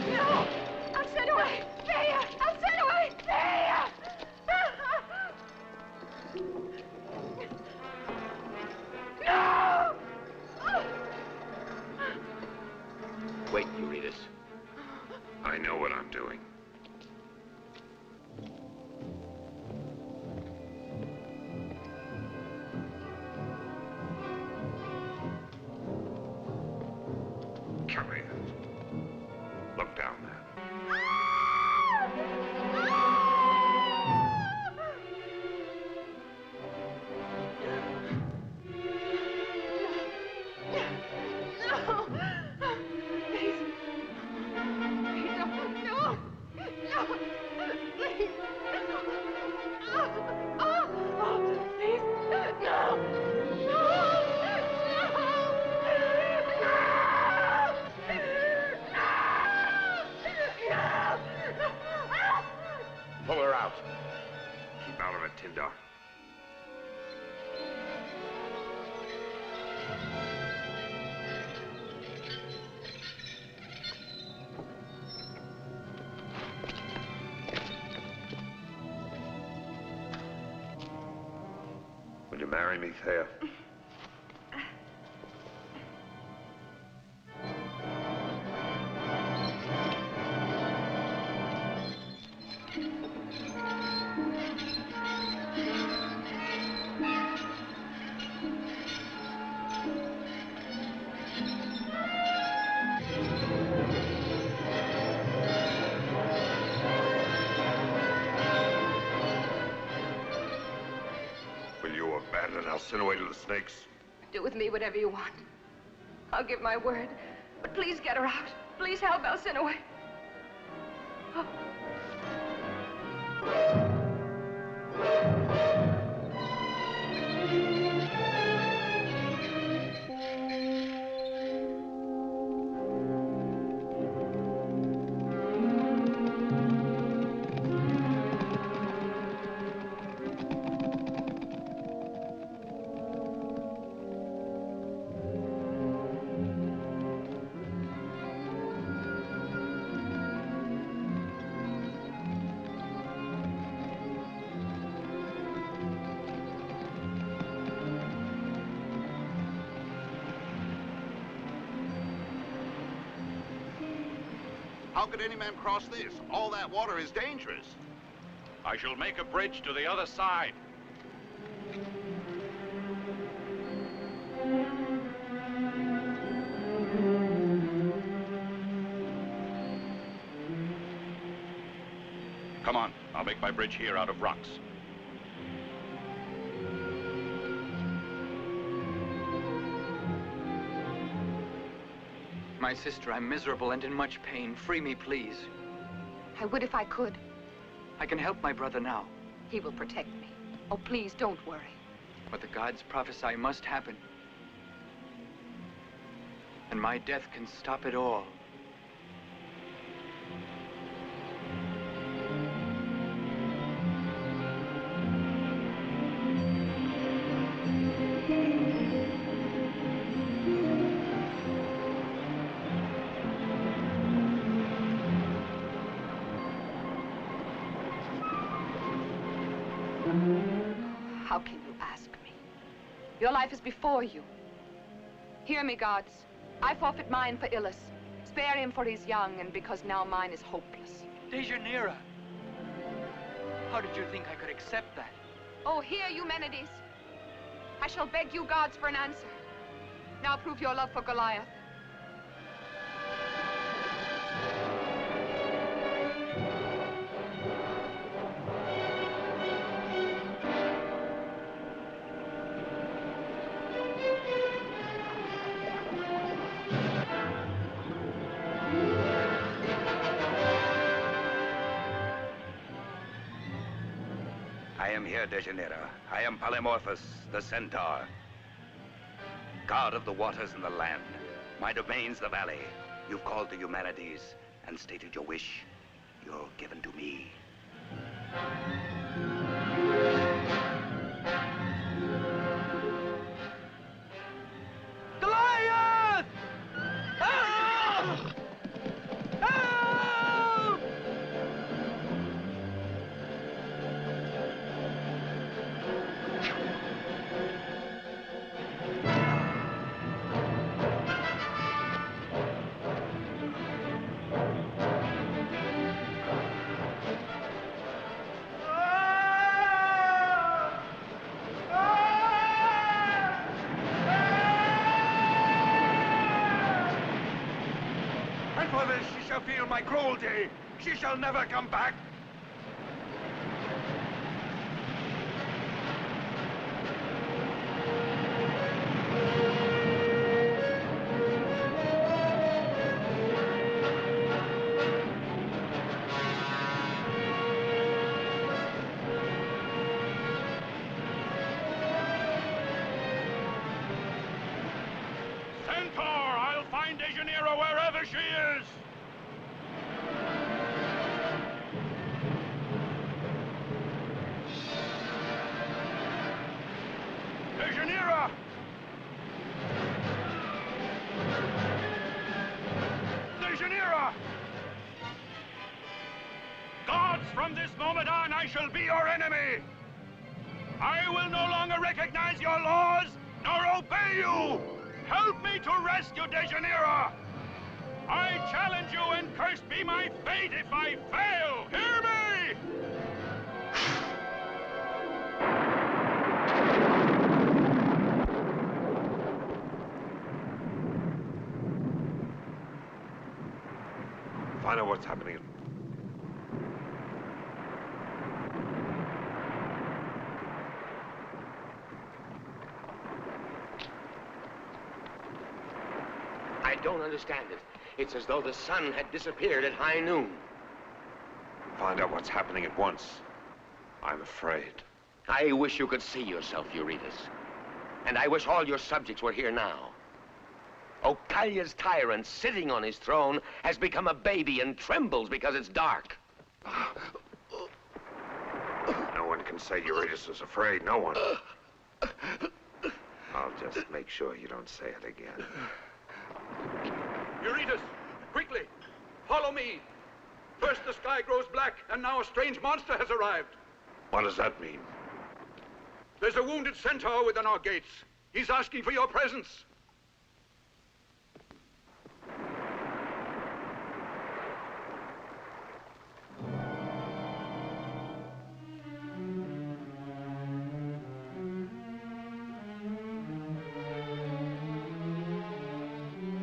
S8: No! I'm sent away! Thea! I'm sent away! Thea! No!
S9: Wait, Eurytus.
S2: I know what I'm doing. Come here. Look down there. marry me, Thea? Away to the snakes.
S8: Do with me whatever you want. I'll give my word. But please get her out. Please help Alcinoway. Oh.
S13: How could any man cross this? All that water is dangerous.
S12: I shall make a bridge to the other side. Come on, I'll make my bridge here out of rocks.
S9: My sister, I'm miserable and in much pain. Free me, please.
S8: I would if I could.
S9: I can help my brother now.
S8: He will protect me. Oh, please, don't worry.
S9: What the gods prophesy must happen. And my death can stop it all.
S8: How can you ask me? Your life is before you. Hear me, gods. I forfeit mine for Ilus. Spare him for he's young, and because now mine is hopeless.
S9: Deianira! How did you think I could accept that?
S8: Oh, hear, Eumenides. I shall beg you, gods, for an answer. Now prove your love for Goliath.
S13: I am here, Deianira. I am Polymorphus, the centaur. God of the waters and the land. My domain's the valley. You've called the Eumenides and stated your wish. You're given to me.
S17: Goliath! Help! Help!
S13: And for this she shall feel my cruelty. She shall never come back.
S12: Centaur, I'll find Deianira wherever she is! Deianira! Deianira! Gods, from this moment on, I shall be your enemy!
S18: I will no longer recognize your laws, nor obey you! Help me to rescue Dejanira! I challenge you, and cursed be my fate if I fail! Hear me!
S2: Find out what's happening.
S7: I don't understand it. It's as though the sun had disappeared at high noon.
S2: Find out what's happening at once. I'm afraid.
S7: I wish you could see yourself, Eurytus. And I wish all your subjects were here now. Ocalia's tyrant, sitting on his throne, has become a baby and trembles because it's dark.
S2: No one can say Eurytus is afraid. No one. I'll just make sure you don't say it again.
S3: Eurytus, quickly, follow me. First the sky grows black, and now a strange monster has arrived.
S2: What does that mean?
S3: There's a wounded centaur within our gates. He's asking for your presence.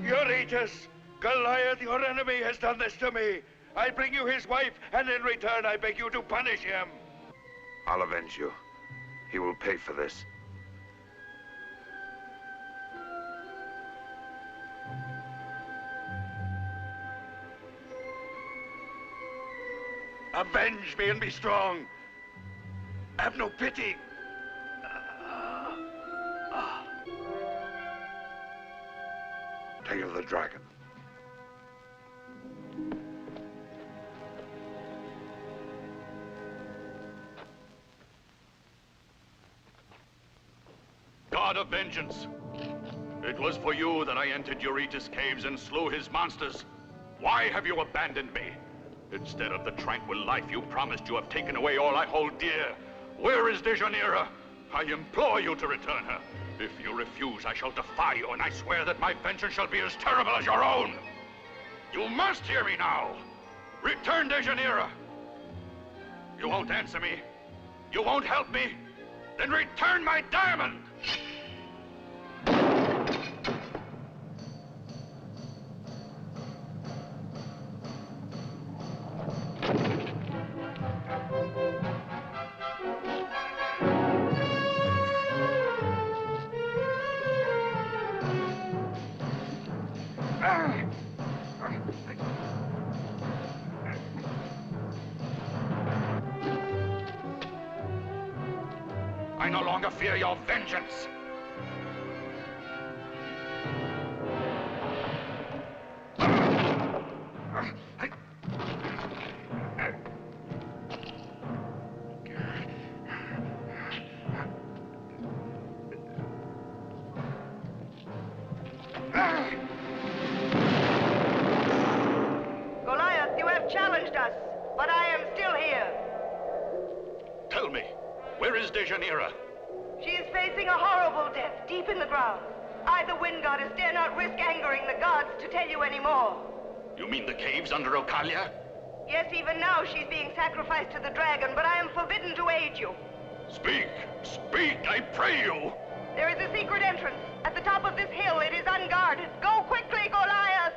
S18: Eurytus, Goliath, your enemy, has done this to me. I bring you his wife, and in return I beg you to punish him.
S2: I'll avenge you. He will pay for this.
S18: Avenge me and be strong. Have no pity.
S2: Tail of the dragon.
S18: God of vengeance, it was for you that I entered Eurytus' caves and slew his monsters. Why have you abandoned me? Instead of the tranquil life you promised, you have taken away all I hold dear. Where is Dejanira? I implore you to return her. If you refuse, I shall defy you, and I swear that my vengeance shall be as terrible as your own. You must hear me now. Return Dejanira. You won't answer me. You won't help me. Then return my diamond. I no longer fear your vengeance.
S5: Goliath, you have challenged us, but I am still here.
S18: Tell me, where is Dejanira?
S5: She is facing a horrible death deep in the ground. I, the wind goddess, dare not risk angering the gods to tell you any more.
S18: You mean the caves under Ocalia?
S5: Yes, even now she's being sacrificed to the dragon, but I am forbidden to aid you.
S18: Speak! Speak, I pray you!
S5: There is a secret entrance. At the top of this hill, it is unguarded. Go quickly, Goliath!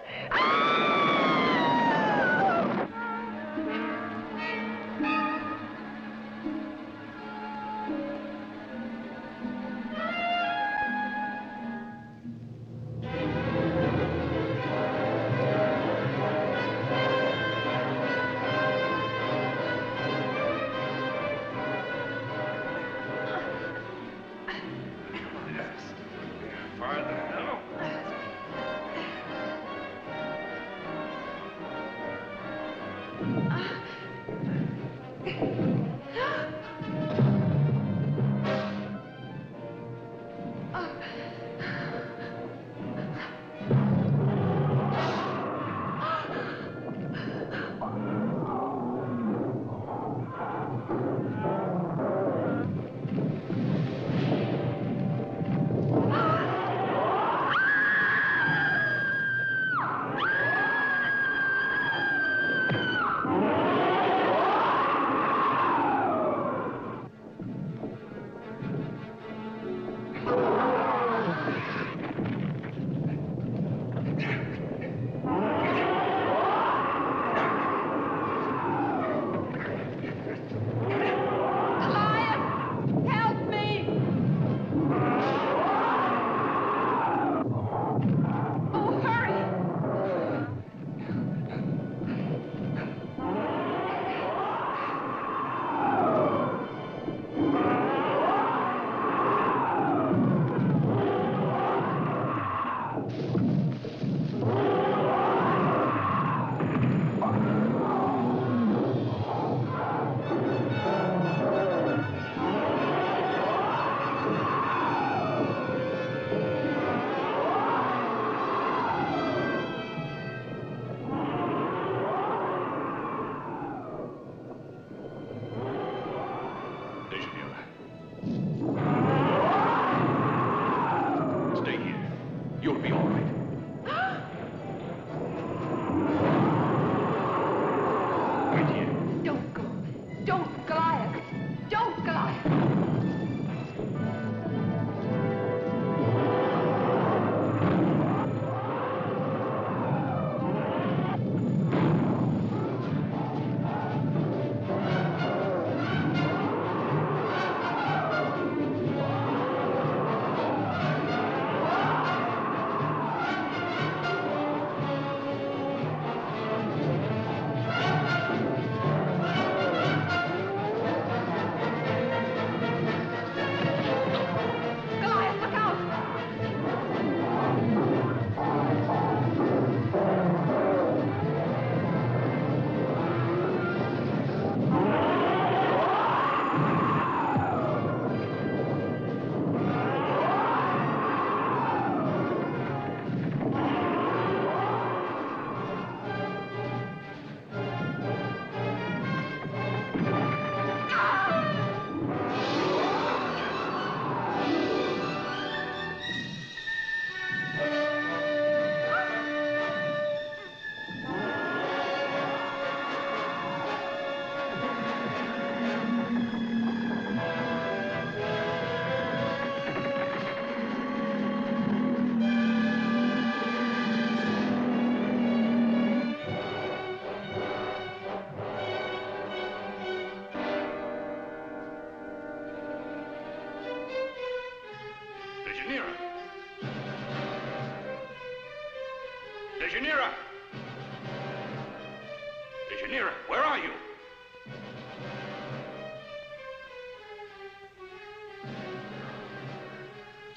S18: Dejanira, where are you?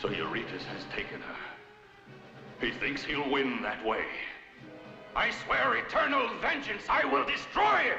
S18: So Eurytus has taken her. He thinks he'll win that way. I swear eternal vengeance, I will destroy him!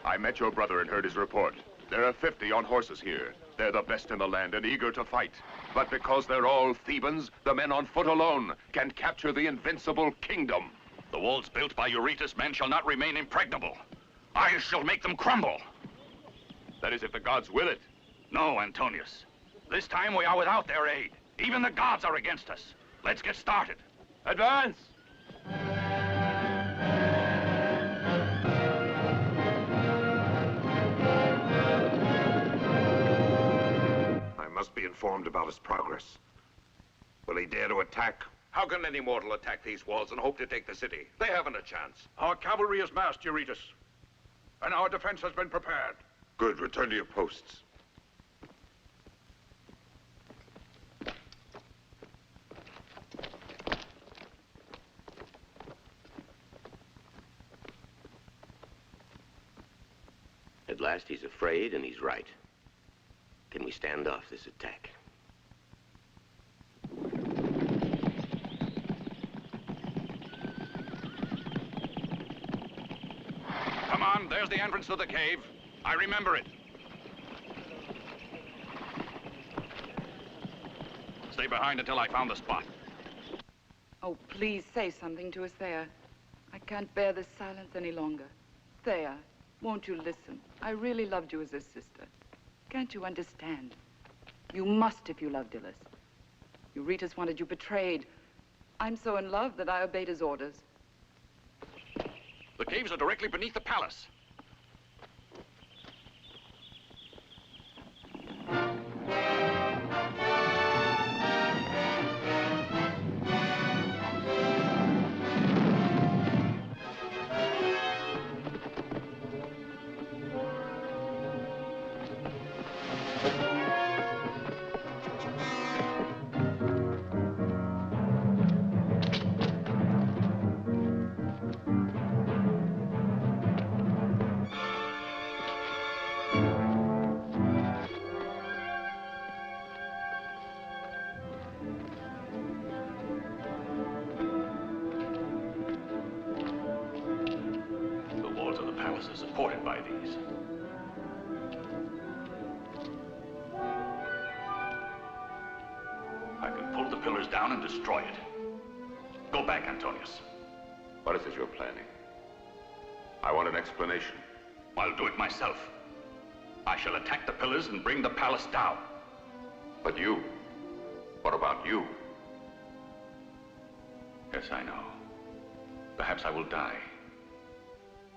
S6: I met your brother and heard his report. There are 50 on horses here. They're the best in the land and eager to fight. But because they're all Thebans, the men on foot alone can capture the invincible kingdom.
S18: The walls built by Eurytus' men shall not remain impregnable. I shall make them crumble.
S6: That is, if the gods will it.
S18: No, Antonius. This time we are without their aid. Even the gods are against us. Let's get started.
S6: Advance!
S2: I must be informed about his progress. Will he dare to attack?
S4: How can any mortal attack these walls and hope to take the city? They haven't a chance.
S3: Our cavalry is massed, Eurytus. And our defense has been prepared.
S2: Good. Return to your posts.
S7: At last he's afraid, and he's right. Can we stand off this attack?
S18: Come on, there's the entrance to the cave. I remember it. Stay behind until I found the spot.
S10: Oh, please say something to us, Thea. I can't bear this silence any longer. Thea, won't you listen? I really loved you as a sister. Can't you understand? You must if you loved Ilus. Eurytus wanted you betrayed. I'm so in love that I obeyed his orders.
S18: The caves are directly beneath the palace. Are supported by these. I can pull the pillars down and destroy it. Go back, Antonius.
S6: What is it you're planning? I want an explanation.
S18: I'll do it myself. I shall attack the pillars and bring the palace down.
S6: But you? What about you?
S18: Yes, I know. Perhaps I will die.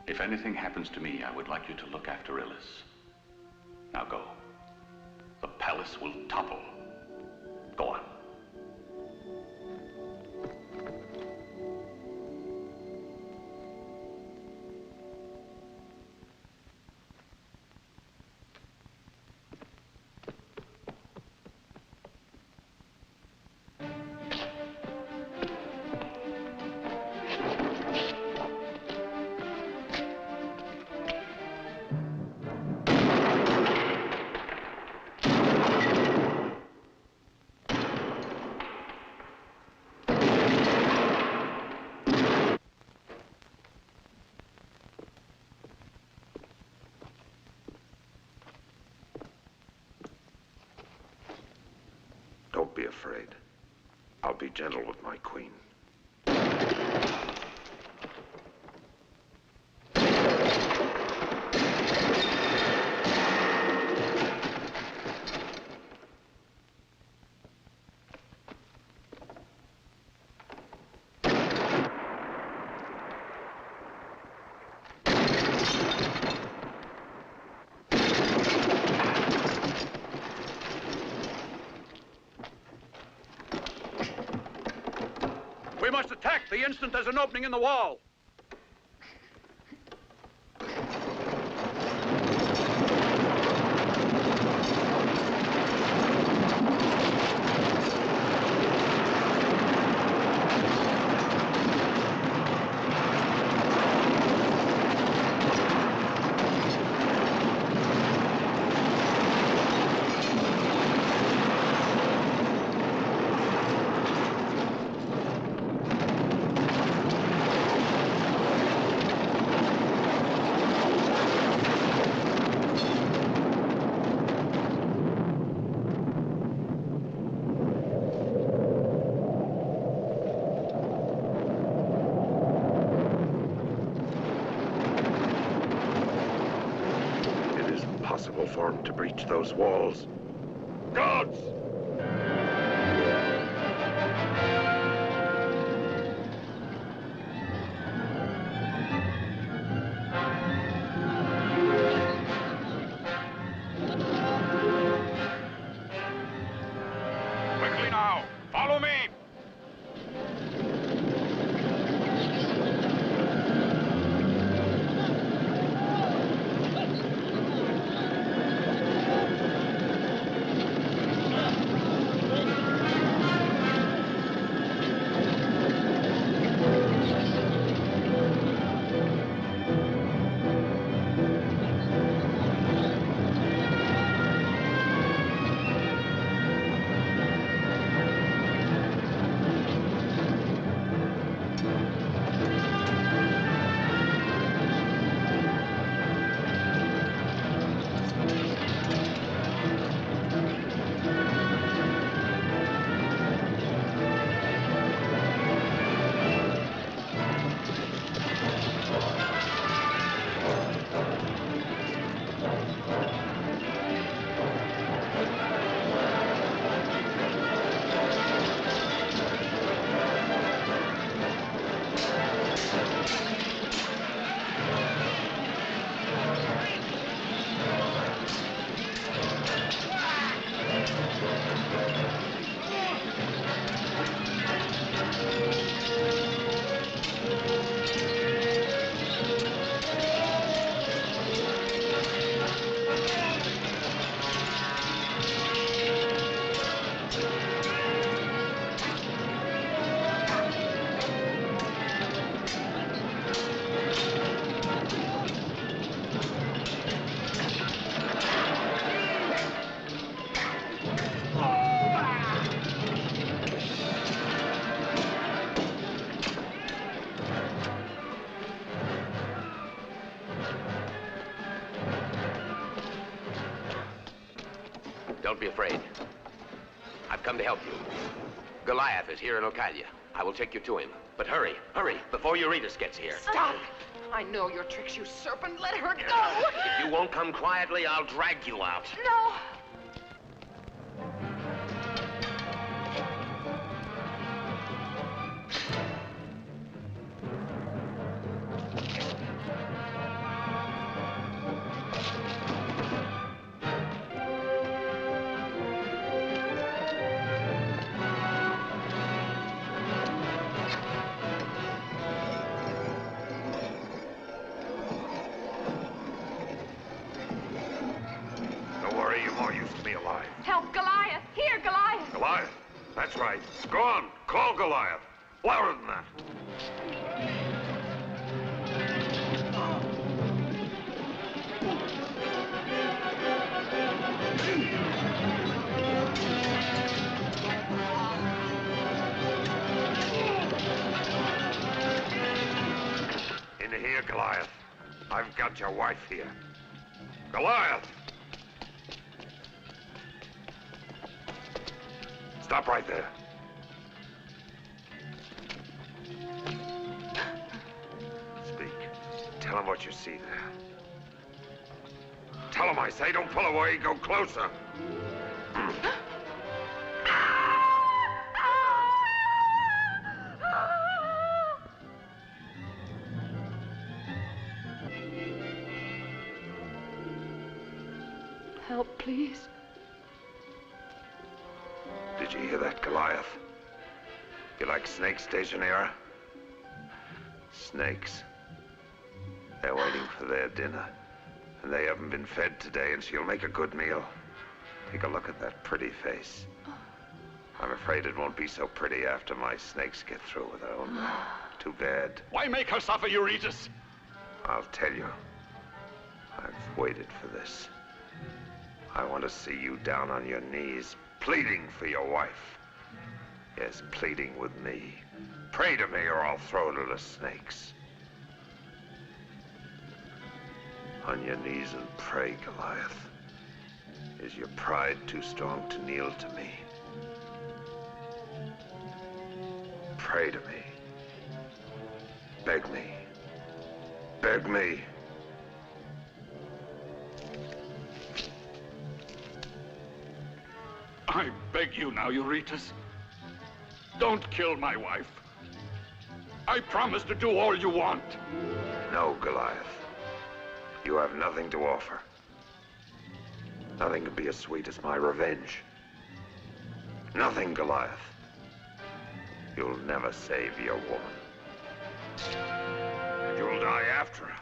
S18: If anything happens to me, I would like you to look after Ilus. Now go. The palace will topple. Go on.
S2: be afraid. I'll be gentle with my queen.
S3: We must attack the instant there's an opening in the wall.
S2: For him to breach those walls. Gods!
S18: Quickly now, follow me!
S7: Don't be afraid. I've come to help you. Goliath is here in Ocalia. I will take you to him. But hurry, hurry, before Eurytus gets here.
S11: Stop! I know your tricks, you serpent. Let her go!
S7: If you won't come quietly, I'll drag you out.
S11: No!
S2: You're more used to me alive.
S8: Help, Goliath! Here, Goliath!
S2: Goliath? That's right. Go on, call Goliath. Louder than that. In here, Goliath. I've got your wife here. Goliath! Stop right there. Speak. Tell him what you see there. Tell him, I say, don't pull away, go closer.
S11: Help, please.
S2: Did you hear that, Goliath? You like snakes, Dejanira? Snakes. They're waiting for their dinner. And they haven't been fed today, and she'll make a good meal. Take a look at that pretty face. I'm afraid it won't be so pretty after my snakes get through with her. Oh, no. Too bad.
S18: Why make her suffer, Eurytus?
S2: I'll tell you. I've waited for this. I want to see you down on your knees, pleading for your wife. Yes, pleading with me. Pray to me, or I'll throw her to the snakes. On your knees and pray, Goliath. Is your pride too strong to kneel to me? Pray to me. Beg me. Beg me.
S18: I beg you now, Eurytus. Don't kill my wife. I promise to do all you want.
S2: No, Goliath. You have nothing to offer. Nothing can be as sweet as my revenge. Nothing, Goliath. You'll never save your woman. You'll die after her.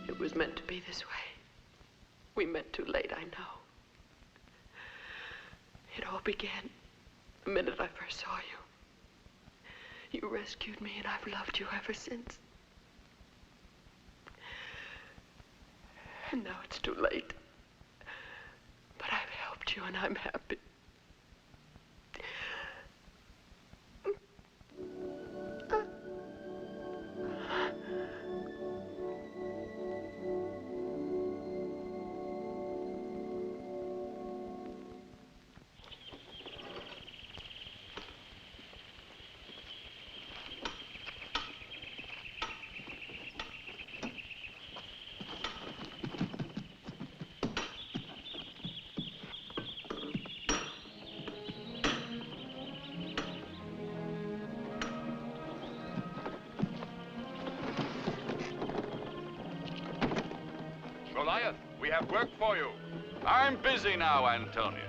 S11: It was meant to be this way. We met too late, I know. It all began the minute I first saw you. You rescued me, and I've loved you ever since. And now it's too late. But I've helped you, and I'm happy.
S18: Goliath, we have work for you. I'm busy now, Antonio.